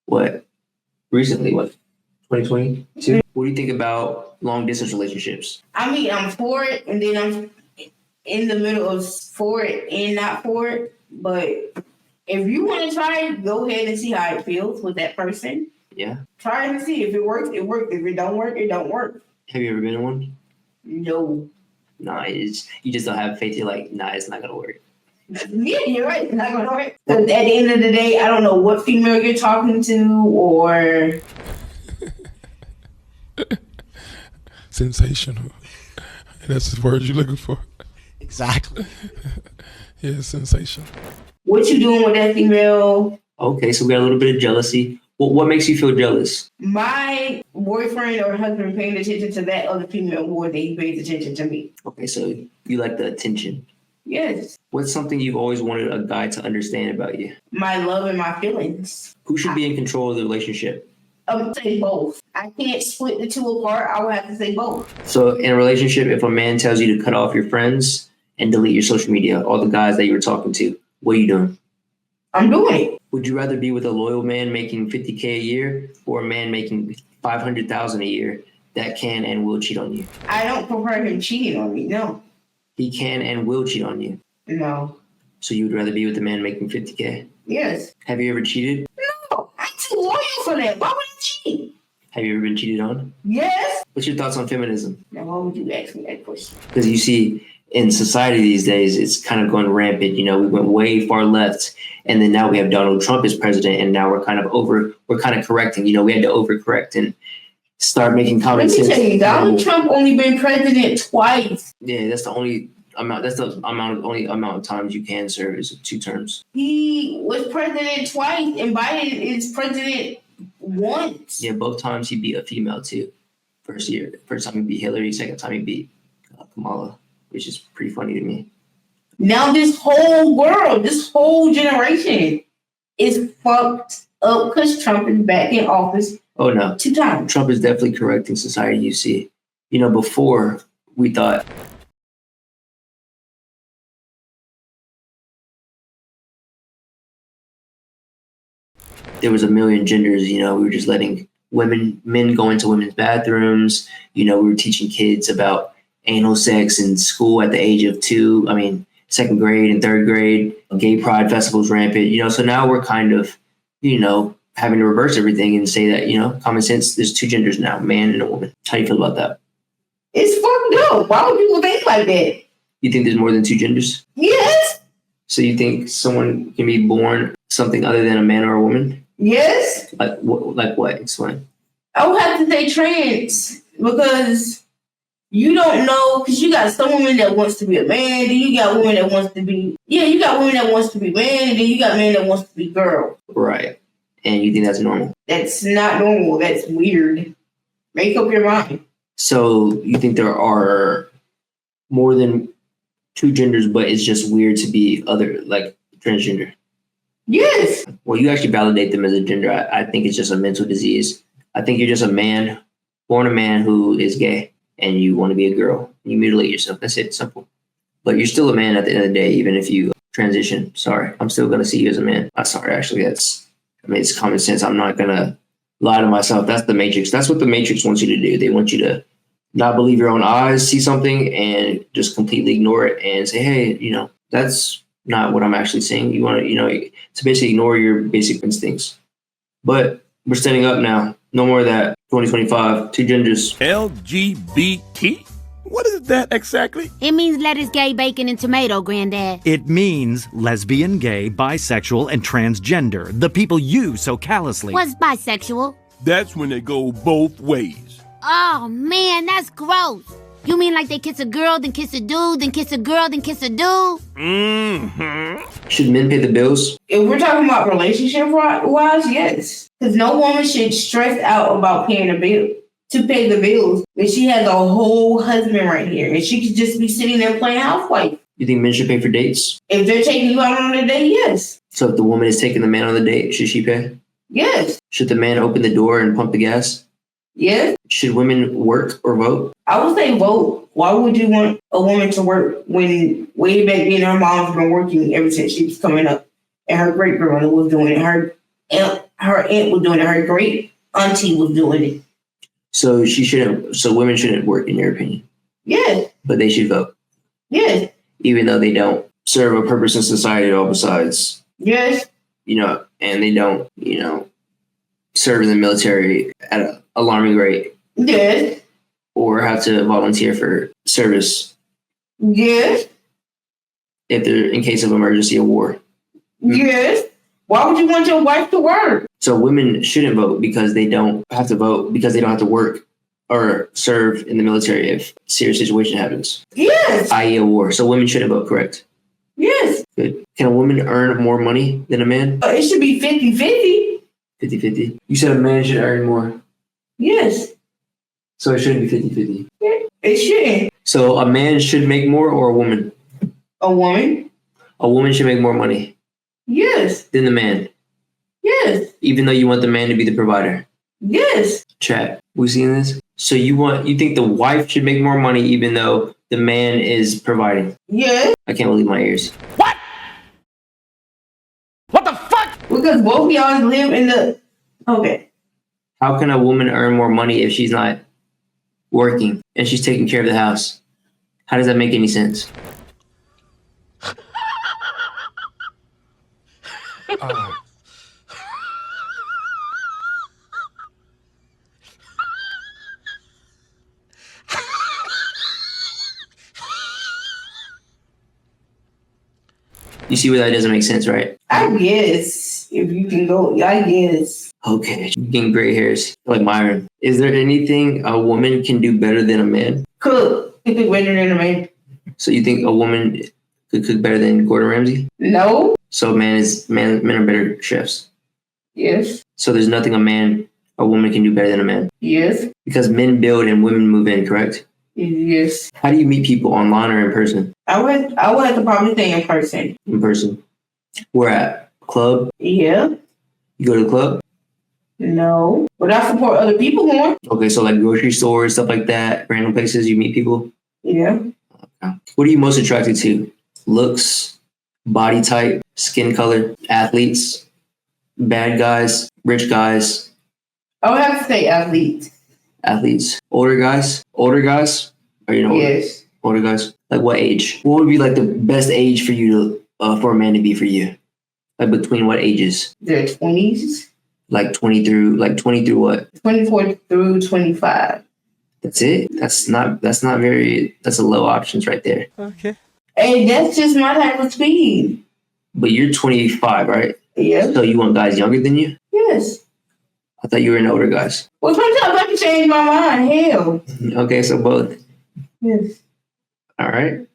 what? Recently, what? 2022? What do you think about long distance relationships? I mean, I'm for it, and then I'm in the middle of for it and not for it. But if you want to try it, go ahead and see how it feels with that person. Yeah. Try it and see. If it works, it works. If it don't work, it don't work. Have you ever been in one? No. Nah, you just don't have faith. You're like, nah, it's not gonna work. Yeah, you're right. It's not going to work. Because at the end of the day, I don't know what female you're talking to or... Sensational. That's the word you're looking for. Exactly. Yeah, sensational. what you doing with that female. Okay, so we got a little bit of jealousy. What makes you feel jealous? My boyfriend or husband paying attention to that other female more than he pays attention to me. Okay, so you like the attention. Yes. What's something you've always wanted a guy to understand about you? My love and my feelings. Who should be in control of the relationship? I would say both. I can't split the two apart. I would have to say both. So in a relationship, if a man tells you to cut off your friends and delete your social media, all the guys that you were talking to, what are you doing? I'm doing it. Would you rather be with a loyal man making $50K a year or a man making $500,000 a year that can and will cheat on you? I don't prefer him cheating on me. No. He can and will cheat on you. No. So you would rather be with a man making $50K? Yes. Have you ever cheated? No. I'm too loyal for that. Why would I cheat? Have you ever been cheated on? Yes. What's your thoughts on feminism? Now, why would you ask me that question? Because you see, in society these days, it's kind of going rampant. You know, we went way far left, and then now we have Donald Trump as president, and now we're kind of correcting. You know, we had to overcorrect and start making common sense. Let me tell you, Donald Trump only been president twice. Yeah, that's the only amount. That's the only amount of times you can serve is 2 terms. He was president twice, and Biden is president once. Yeah, both times he beat a female too. First time he beat Hillary. Second time he beat Kamala, which is pretty funny to me. Now this whole world, this whole generation is fucked up because Trump is back in office Oh no, 2 times. Trump is definitely correcting society. You see, before we thought there was a million genders. We were just letting men go into women's bathrooms. We were teaching kids about anal sex in school at the age of 2. I mean, 2nd grade and 3rd grade. Gay pride festivals rampant. So now we're kind of, having to reverse everything and say that, common sense, there's 2 genders now, a man and a woman. How do you feel about that? It's fucked up. Why would people think like that? You think there's more than 2 genders? Yes. So you think someone can be born something other than a man or a woman? Yes. Like what? Explain. I would have to say trans because you don't know, because you got some women that wants to be a man, then you got women that wants to be, you got women that wants to be man, and then you got men that wants to be girl. Right. And you think that's normal? That's not normal. That's weird. Make up your mind. So you think there are more than 2 genders, but it's just weird to be other, like transgender? Yes. Well, you actually validate them as a gender. I think it's just a mental disease. I think you're just a man, born a man who is gay, and you want to be a girl. You mutilate yourself. That's it. Simple. But you're still a man at the end of the day, even if you transition. Sorry. I'm still going to see you as a man. Sorry, actually. It's common sense. I'm not going to lie to myself. That's the Matrix. That's what the Matrix wants you to do. They want you to not believe your own eyes, see something, and just completely ignore it and say, hey, that's not what I'm actually saying. You want to, to basically ignore your basic instincts. But we're standing up now. No more of that. 2025, 2 genders. LGBT? What is that exactly? It means lettuce, gay, bacon, and tomato, Granddad. It means lesbian, gay, bisexual, and transgender. The people you so callously... What's bisexual? That's when they go both ways. Oh, man, that's gross. You mean like they kiss a girl, then kiss a dude, then kiss a girl, then kiss a dude? Mm-hmm. Should men pay the bills? If we're talking about relationship-wise, yes. Because no woman should stress out about paying a bill. To pay the bills, but she has a whole husband right here, and she could just be sitting there playing housewife. You think men should pay for dates? If they're taking you out on a date, yes. So if the woman is taking the man on the date, should she pay? Yes. Should the man open the door and pump the gas? Yes. Should women work or vote? I would say vote. Why would you want a woman to work when way back then her mom's been working ever since she was coming up, and her great grandmother was doing it, her aunt was doing it, her great auntie was doing it. So women shouldn't work, in your opinion? Yes. But they should vote? Yes. Even though they don't serve a purpose in society at all besides, Yes. and they don't, serve in the military at an alarming rate. Yes. Or have to volunteer for service. Yes. If they're in case of emergency or war. Yes. Why would you want your wife to work? So women shouldn't vote because they don't have to vote, because they don't have to work or serve in the military if a serious situation happens. Yes. I.e. a war. So women shouldn't vote, correct? Yes. Good. Can a woman earn more money than a man? It should be 50-50. 50-50. You said a man should earn more. Yes. So it shouldn't be 50-50. It shouldn't. So a man should make more, or a woman? A woman? A woman should make more money Yes. than the man, Yes. even though you want the man to be the provider. Yes. Chat, we seeing this? So you think the wife should make more money even though the man is providing? Yes. I can't believe my ears. What? What the fuck? Because both of y'all live in the... Okay. How can a woman earn more money if she's not working and she's taking care of the house? How does that make any sense? You see where that doesn't make sense, right? I guess. If you can go, I guess. Okay, you're getting gray hairs like Myron. Is there anything a woman can do better than a man? Cook. You cook better than a man. So you think a woman could cook better than Gordon Ramsay? No. So men are better chefs. Yes. So there's nothing a woman can do better than a man. Yes. Because men build and women move in, correct? Yes. How do you meet people, online or in person? I would have to probably say in person. In person. Where at? Club? Yeah. You go to the club? No. But I support other people going. Okay, so like grocery stores, stuff like that, random places you meet people. Yeah. What are you most attracted to? Looks, body type, skin color, athletes, bad guys, rich guys, I would have to say athletes. athletes, older guys, or Yes. older guys. Like what age? What would be like the best age for you to for a man to be for you? Like between what ages? Their 20s. Like 20 through what? 24 through 25. That's it? That's a low options right there. Hey, that's just my type of speed. But you're 25, right? Yes. So you want guys younger than you? Yes. I thought you were into older guys. Well, sometimes I can change my mind. Hell. Okay, so both. Yes. All right.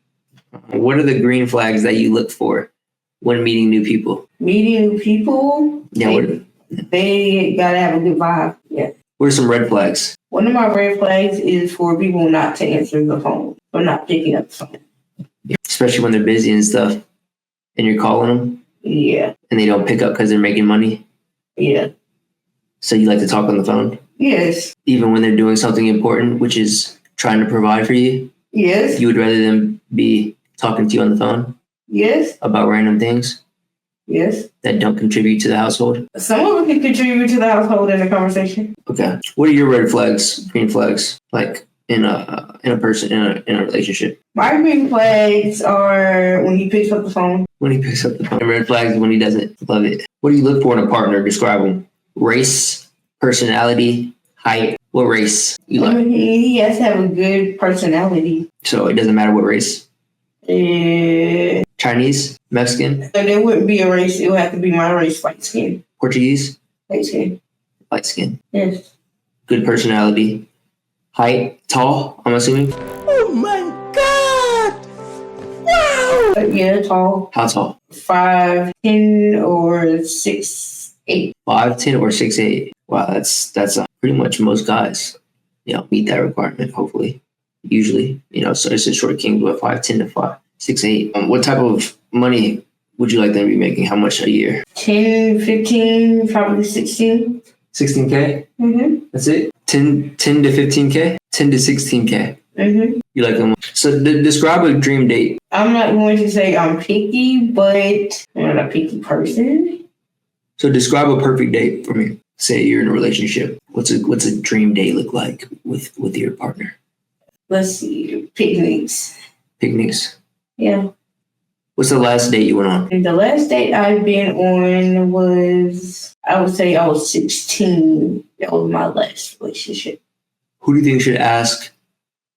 What are the green flags that you look for when meeting new people? Meeting new people. Yeah. They gotta have a good vibe. Yeah. What are some red flags? One of my red flags is for people not to answer the phone or not picking up the phone. Especially when they're busy and stuff, and you're calling them, Yeah. and they don't pick up because they're making money. Yeah. So you like to talk on the phone, Yes. even when they're doing something important, which is trying to provide for you. Yes. You would rather them be talking to you on the phone Yes. about random things Yes. that don't contribute to the household. Some of them can contribute to the household in a conversation. Okay. What are your red flags, green flags, like in a person in a relationship? My green flags are when he picks up the phone. When he picks up the phone. And red flags when he doesn't. Love it. What do you look for in a partner? Describe them. Race, personality, height. What race you like? He has to have a good personality. So it doesn't matter what race. So Chinese, Mexican, there wouldn't be a race. It would have to be my race, light skin. Portuguese, Light skin. light skin. Yes. Good personality. Height, tall, I'm assuming. Yeah, tall. How tall? 5'10" or 6'8". 5'10" or 6'8". Wow, that's pretty much most guys, meet that requirement, hopefully. Usually, so it's a short king, but 5'10" to 6'8". What type of money would you like them to be making? How much a year? 10, 15, probably 16. 16K? Mm-hmm. That's it? 10 to 15K? 10 to 16K. Mm-hmm. You like them? So describe a dream date. I'm not going to say I'm picky, but I'm not a picky person. So describe a perfect date for me. Say you're in a relationship. What's a dream date look like with your partner? Let's see, picnics. Picnics. Yeah. What's the last date you went on? And the last date I've been on was, I would say I was 16. That was my last relationship. Who do you think should ask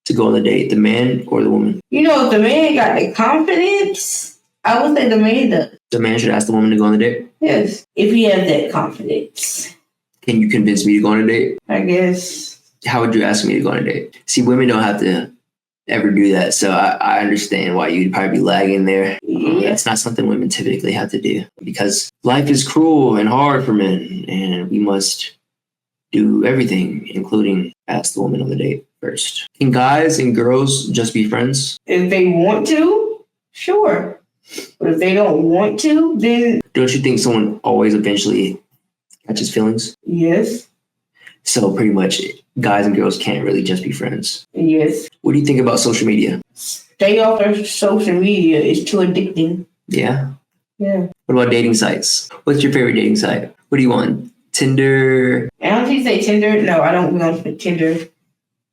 to go on the date, the man or the woman? If the man got the confidence, I would say the man does. The man should ask the woman to go on the date? Yes, if he has that confidence. Can you convince me to go on a date? I guess. How would you ask me to go on a date? See, women don't have to ever do that, so I understand why you'd probably be lagging there. Yeah. It's not something women typically have to do because life is cruel and hard for men, and we must do everything, including ask the woman on the date first. Can guys and girls just be friends? If they want to, sure. But if they don't want to, then Don't you think someone always eventually catches feelings? yes. So pretty much guys and girls can't really just be friends. Yes. What do you think about social media? Stay off of social media. It's too addicting. Yeah. Yeah. What about dating sites? What's your favorite dating site? What do you want? Tinder? I don't think you say Tinder. No, I don't go on Tinder.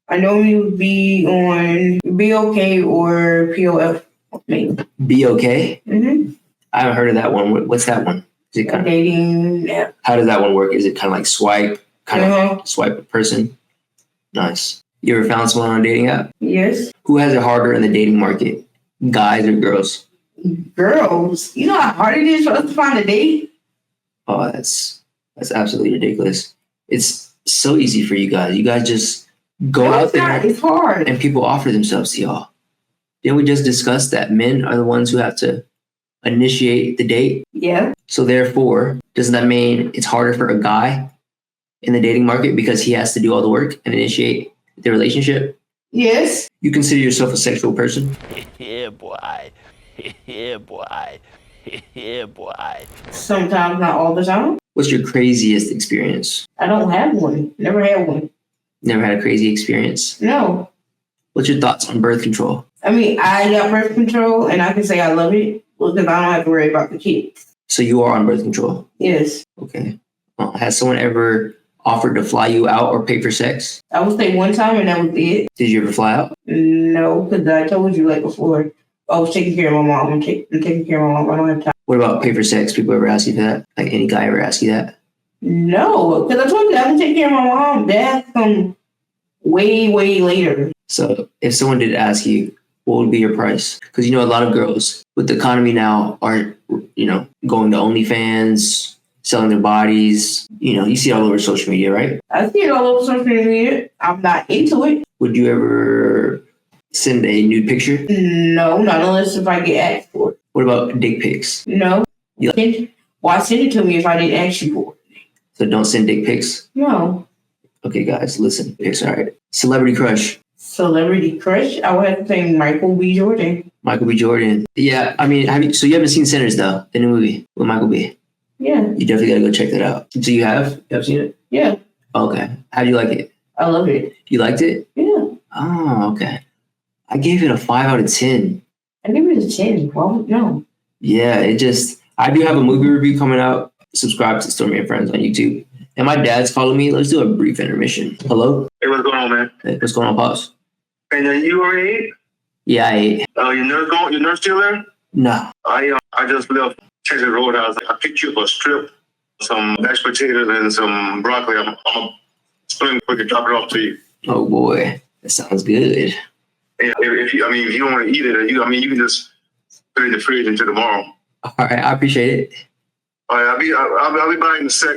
I normally would be on BOK or POF. Maybe. BOK? Mm-hmm. I haven't heard of that one. What's that one? Is it kind of, Dating app. how does that one work? Is it kind of like swipe? Swipe a person? Nice. You ever found someone on a dating app? Yes. Who has it harder in the dating market? Guys or girls? Girls. You know how hard it is for us to find a date? Oh, that's absolutely ridiculous. It's so easy for you guys. You guys just go out there It's hard. and people offer themselves to y'all. Didn't we just discuss that men are the ones who have to initiate the date? Yeah. So therefore, doesn't that mean it's harder for a guy in the dating market because he has to do all the work and initiate the relationship? Yes. You consider yourself a sexual person? Yeah, boy. Yeah, boy. Yeah, boy. Sometimes, not all the time. What's your craziest experience? I don't have one. Never had one. Never had a crazy experience? No. What's your thoughts on birth control? I mean, I got birth control, and I can say I love it because I don't have to worry about the kids. So you are on birth control? Yes. Okay. Has someone ever offered to fly you out or pay for sex? I would say one time, and that was it. Did you ever fly out? No, because I told you like before, I was taking care of my mom. I'm taking care of my mom. I don't have time. What about pay for sex? People ever ask you that? Like any guy ever ask you that? No, because I told you I can take care of my mom. That's way, way later. So if someone did ask you, what would be your price? Because you know a lot of girls with the economy now aren't, going to OnlyFans, selling their bodies. You see it all over social media, right? I see it all over social media. I'm not into it. Would you ever send a nude picture? No, not unless if I get asked for it. What about dick pics? No. You Why send it to me if I didn't ask you for it? So don't send dick pics? No. Okay, guys, listen. Pics, all right. Celebrity crush. Celebrity crush? I would have to say Michael B. Jordan. Michael B. Jordan. Yeah, I mean, so you haven't seen Sinners, though, the new movie with Michael B. Yeah. You definitely got to go check that out. So you have? You have seen it? Yeah. Okay. How do you like it? I love it. You liked it? Yeah. Oh, okay. I gave it a 5 out of 10. I give it a 10. Well, no. Yeah, I do have a movie review coming out. Subscribe to Stormy and Friends on YouTube. And my dad's calling me. Let's do a brief intermission. Hello? Hey, what's going on, man? Hey, what's going on, Pops? And then you already ate? Yeah, I ate. Oh, your nurse still there? No. I just left Texas Roadhouse. I picked you up a strip, some mashed potatoes, and some broccoli. I'm split quick and drop it off to you. Oh, boy. That sounds good. And if you don't want to eat it, you can just put it in the fridge until tomorrow. All right, I appreciate it. All right, I'll be by in a sec.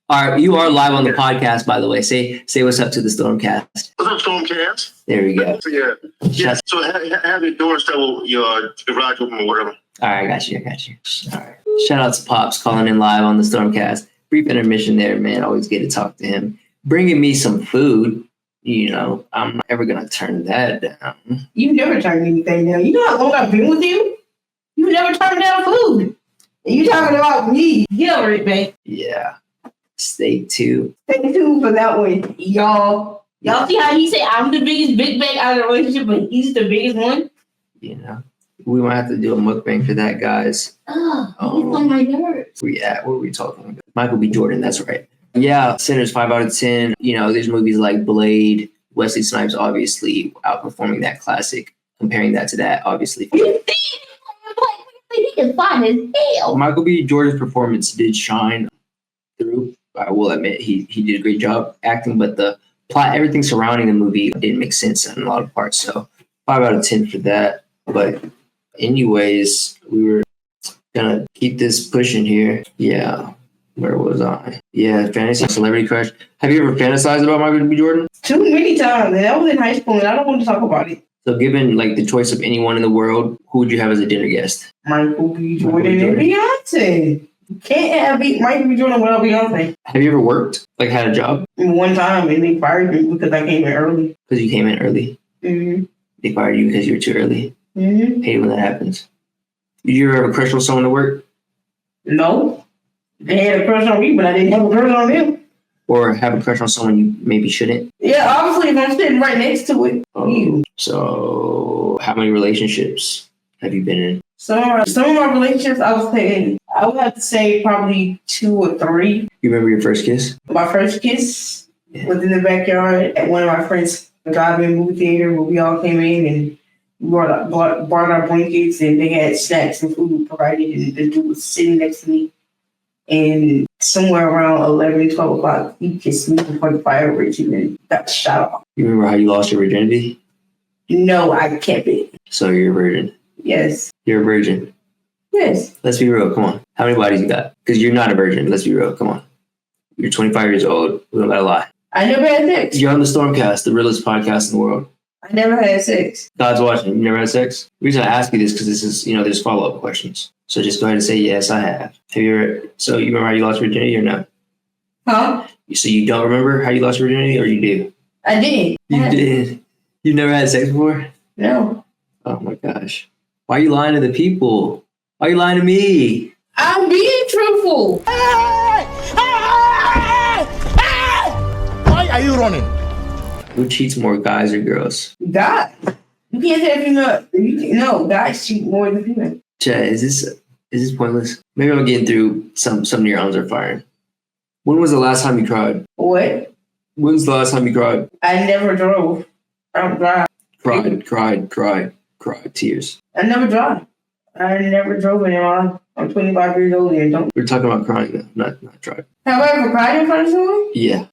All right, you are live on the podcast, by the way. Say what's up to the StormCast. What's up, StormCast? There we go. So, yeah. So have your door step, your garage open or whatever. All right, I got you. All right. Shout out to Pops calling in live on the StormCast. Brief intermission there, man. Always get to talk to him. Bringing me some food. I'm not ever going to turn that down. You never turned anything down. You know how long I've been with you? You never turned down food. And you talking about me. Get over it, man. Yeah. Stay tuned. Stay tuned for that one, y'all. Y'all see how he said I'm the biggest big bag out of the relationship, but he's the biggest one? We might have to do a mukbang for that, guys. Oh, he's on my nerves. What are we talking about? Michael B. Jordan, that's right. Yeah, Sinners 5 out of 10. There's movies like Blade, Wesley Snipes, obviously outperforming that classic. Comparing that to that, obviously. He is fine as hell. Michael B. Jordan's performance did shine through. I will admit he did a great job acting, but the plot, everything surrounding the movie didn't make sense in a lot of parts. So 5 out of 10 for that. But anyways, we were gonna keep this pushing here. Yeah. Where was I? Yeah, fantasy celebrity crush. Have you ever fantasized about Michael B. Jordan? Too many times, and I was in high school, and I don't want to talk about it. So given the choice of anyone in the world, who would you have as a dinner guest? Michael B. Jordan and Beyonce. You can't have Michael B. Jordan without Beyonce. Have you ever worked? Had a job? One time, and they fired me because I came in early. Because you came in early? Mm-hmm. They fired you because you were too early? Mm-hmm. Hate when that happens. Did you ever have a crush on someone to work? No. They had a crush on me, but I didn't have a crush on them. Or have a crush on someone you maybe shouldn't? Yeah, obviously, if I'm sitting right next to it. So, how many relationships have you been in? Some of my relationships, I would have to say probably 2 or 3. You remember your first kiss? My first kiss was in the backyard at one of my friends' drive-in movie theater where we all came in and brought our blankets and they had snacks and food provided and the dude was sitting next to me. And somewhere around 11, 12 o'clock, he kissed me before the fireworks and then got shot off. You remember how you lost your virginity? No, I kept it. So you're a virgin? Yes. You're a virgin? Yes. Let's be real. Come on. How many bodies you got? Because you're not a virgin. Let's be real. Come on. You're 25 years old. We don't gotta lie. I never had sex. You're on the StormCast, the realest podcast in the world. I never had sex. God's watching. You never had sex? The reason I ask you this because this is, there's follow-up questions. So just go ahead and say, yes, I have. So you remember how you lost virginity or no? Huh? So you don't remember how you lost virginity or you do? I did. You did? You've never had sex before? No. Oh my gosh. Why are you lying to the people? Why are you lying to me? I'm being truthful. Why are you running? Who cheats more, guys or girls? God. You can't say female. No, guys cheat more than female. Chad, is this pointless? Maybe I'm getting through some neurons are firing. When was the last time you cried? What? When's the last time you cried? I never drove. I don't drive. Cried, tears. I never drive. I never drove in my life. I'm 25 years old and don't. We're talking about crying now, not driving. Have I ever cried in front of someone? Yeah.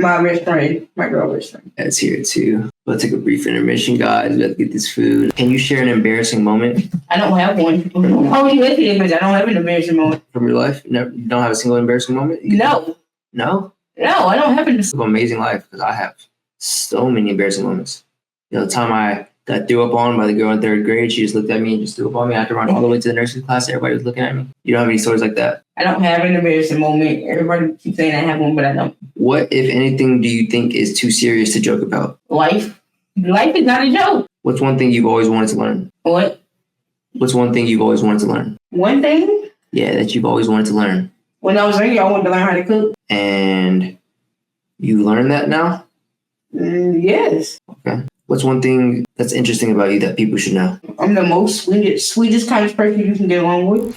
My best friend, my girl best friend. That's here too. We'll take a brief intermission, guys. We have to get this food. Can you share an embarrassing moment I don't have one. Oh, you with me? Because I don't have an embarrassing moment. from your life? Never, you don't have a single embarrassing moment? No. No? No, I don't have an. You have an amazing life because I have so many embarrassing moments. You know, the time I got threw up on by the girl in third grade, she just looked at me and just threw up on me. I had to run all the way to the nursing class. Everybody was looking at me. You don't have any stories like that? I don't have an embarrassing moment. Everybody keeps saying I have one, but I don't. What, if anything, do you think is too serious to joke about? Life. Life is not a joke. What's one thing you've always wanted to learn? What? What's one thing you've always wanted to learn? One thing? Yeah, that you've always wanted to learn. When I was younger, I wanted to learn how to cook. And you learned that now? Yes. Okay. What's one thing that's interesting about you that people should know? I'm the most sweetest kind of person you can get along with.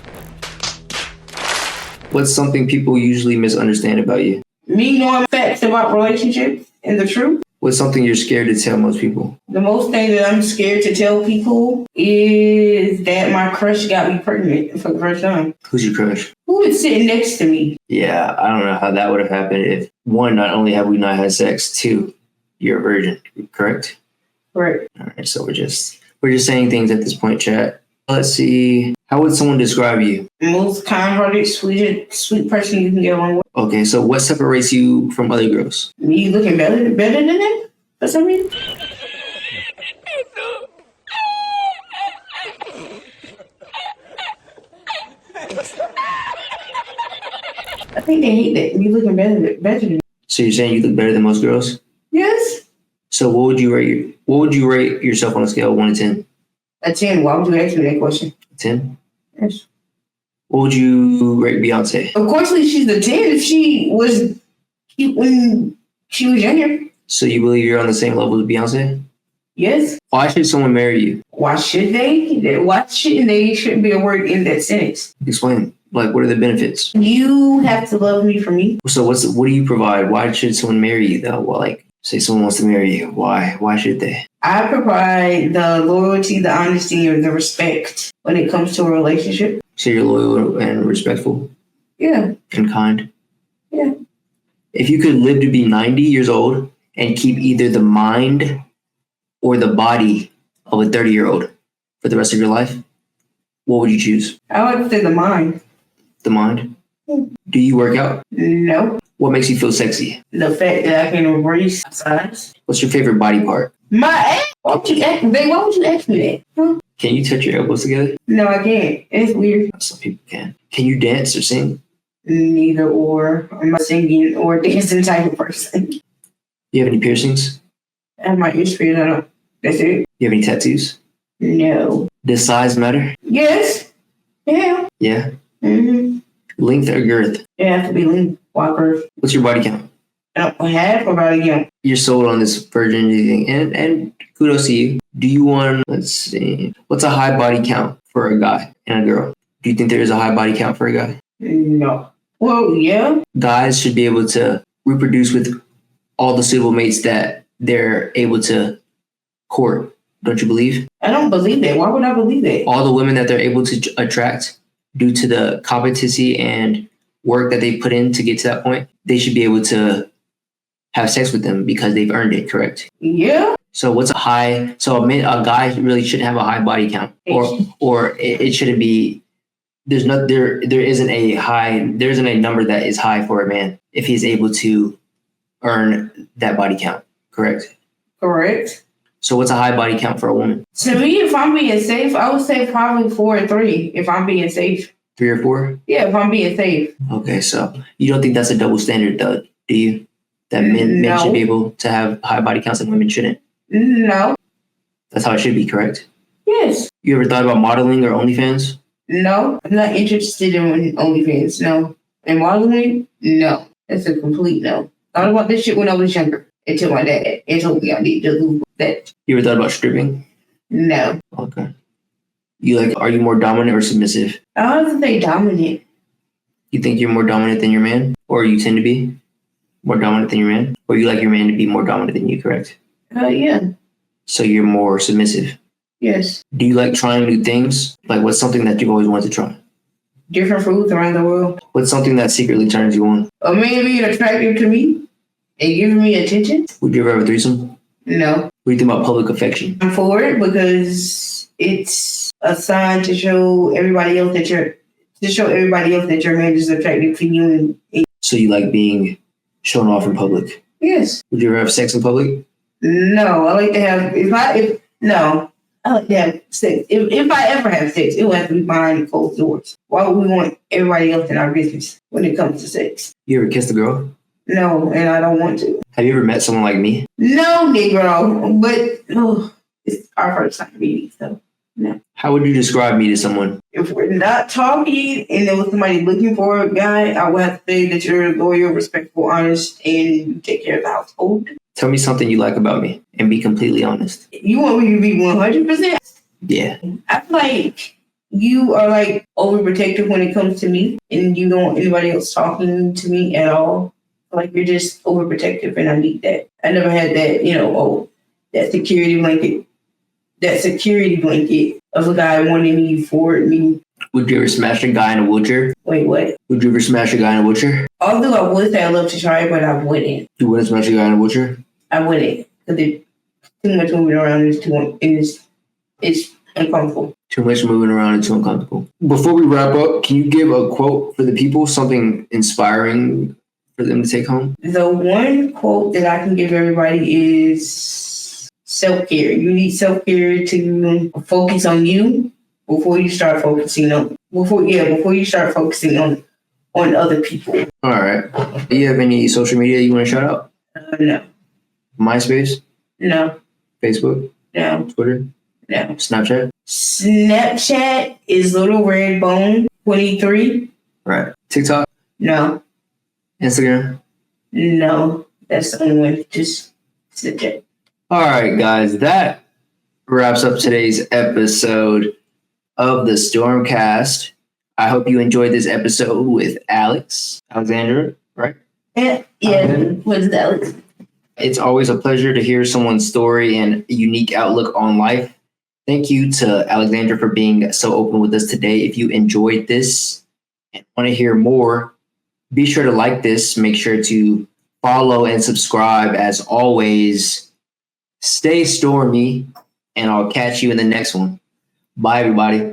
What's something people usually misunderstand about you? Me knowing facts about relationships and the truth. What's something you're scared to tell most people? The most thing that I'm scared to tell people is that my crush got me pregnant for the first time. Who's your crush? Who is sitting next to me? Yeah, I don't know how that would have happened if, one, not only have we not had sex, two, you're a virgin, correct? Right. All right, so we're just saying things at this point, chat. Let's see. How would someone describe you? Most kind-hearted, sweet person you can get along with. Okay, so what separates you from other girls? Me looking better than them for some reason. I think they hate that. Me looking better than them. So you're saying you look better than most girls? Yes. So what would you rate yourself on a scale of 1 to 10? A 10. Why would you ask me that question? 10? Yes. What would you rate Beyonce? Of course, she's a 10 if she was cute when she was younger. So you believe you're on the same level as Beyonce? Yes. Why should someone marry you? Why should they? Why shouldn't they? Shouldn't be a word in that sentence. Explain. Like, what are the benefits? You have to love me for me. So what do you provide? Why should someone marry you though? Well, like, say someone wants to marry you. Why should they? I provide the loyalty, the honesty, and the respect when it comes to a relationship. So you're loyal and respectful? Yeah. And kind? Yeah. If you could live to be 90 years old and keep either the mind or the body of a 30-year-old for the rest of your life, what would you choose? I would say the mind. The mind? Do you work out? No. What makes you feel sexy? The fact that I can embrace size. What's your favorite body part? My ass. Why would you ask me that? Huh? Can you touch your elbows together? No, I can't. It's weird. Some people can. Can you dance or sing? Neither or. I'm a singing or dancing type of person. You have any piercings? I have my ears pierced. I don't. That's it. You have any tattoos? No. Does size matter? Yes. Yeah. Yeah. Mm-hmm. Length or girth? It has to be lean. Walker. What's your body count? I don't have a body count. You're sold on this virginity thing, and kudos to you. Do you want? Let's see. What's a high body count for a guy and a girl? Do you think there is a high body count for a guy? No. Well, yeah. Guys should be able to reproduce with all the suitable mates that they're able to court. Don't you believe? I don't believe that. Why would I believe that? All the women that they're able to attract due to the competency and work that they put in to get to that point, they should be able to have sex with them because they've earned it, correct? Yeah. So what's a high? So a guy really shouldn't have a high body count, or it shouldn't be. There isn't a number that is high for a man if he's able to earn that body count, correct? Correct. So what's a high body count for a woman? To me, if I'm being safe, I would say probably 4 or 3. If I'm being safe. 3 or 4? Yeah, if I'm being safe. Okay, so you don't think that's a double standard, though, do you? That men should be able to have high body counts and women shouldn't? No. That's how it should be, correct? Yes. You ever thought about modeling or OnlyFans? No, I'm not interested in OnlyFans. No. And modeling? No. That's a complete no. Thought about this shit when I was younger until my dad told me I need to lose that. You ever thought about stripping? No. Okay. Are you more dominant or submissive? I would say dominant. You think you're more dominant than your man? Or you tend to be more dominant than your man? Or you like your man to be more dominant than you, correct? Yeah. So you're more submissive? Yes. Do you like trying new things? Like, what's something that you've always wanted to try? Different foods around the world. What's something that secretly turns you on? A man being attractive to me and giving me attention? Would you ever have a threesome? No. What do you think about public affection? I'm for it because it's a sign to show everybody else that your man is attractive to you. So you like being shown off in public? Yes. Would you ever have sex in public? No. I like to have I like to have sex. If I ever have sex, it will have to be behind closed doors. Why would we want everybody else in our business when it comes to sex? You ever kissed a girl? No, and I don't want to. Have you ever met someone like me? No, Negro. But it's our first time meeting, so no. How would you describe me to someone? If we're not talking and there was somebody looking for a guy, I would have to say that you're loyal, respectful, honest, and you take care of the household. Tell me something you like about me and be completely honest. You want me to be 100%? Yeah. I feel like you are like overprotective when it comes to me and you don't want anybody else talking to me at all. Like you're just overprotective and I need that. I never had that, that security blanket of a guy wanting me for me. Would you ever smash a guy in a wheelchair? Wait, what? Would you ever smash a guy in a wheelchair? Although I would say I love to try, but I wouldn't. You wouldn't smash a guy in a wheelchair? I wouldn't. Because there's too much moving around and it's uncomfortable. Too much moving around and too uncomfortable. Before we wrap up, can you give a quote for the people, something inspiring for them to take home? The one quote that I can give everybody is self-care. You need self-care to focus on you before you start focusing on other people. All right. Do you have any social media you want to shout out? No. MySpace? No. Facebook? No. Twitter? No. Snapchat? Snapchat is Little Red Bone 23. Right. TikTok? No. Instagram? No. That's the only one. Just Snapchat. All right, guys. That wraps up today's episode of the StormCast. I hope you enjoyed this episode with Alexandria, right? Yeah. What's that, Alex? It's always a pleasure to hear someone's story and unique outlook on life. Thank you to Alexandria for being so open with us today. If you enjoyed this and want to hear more, be sure to like this. Make sure to follow and subscribe. As always, stay stormy, and I'll catch you in the next one. Bye, everybody.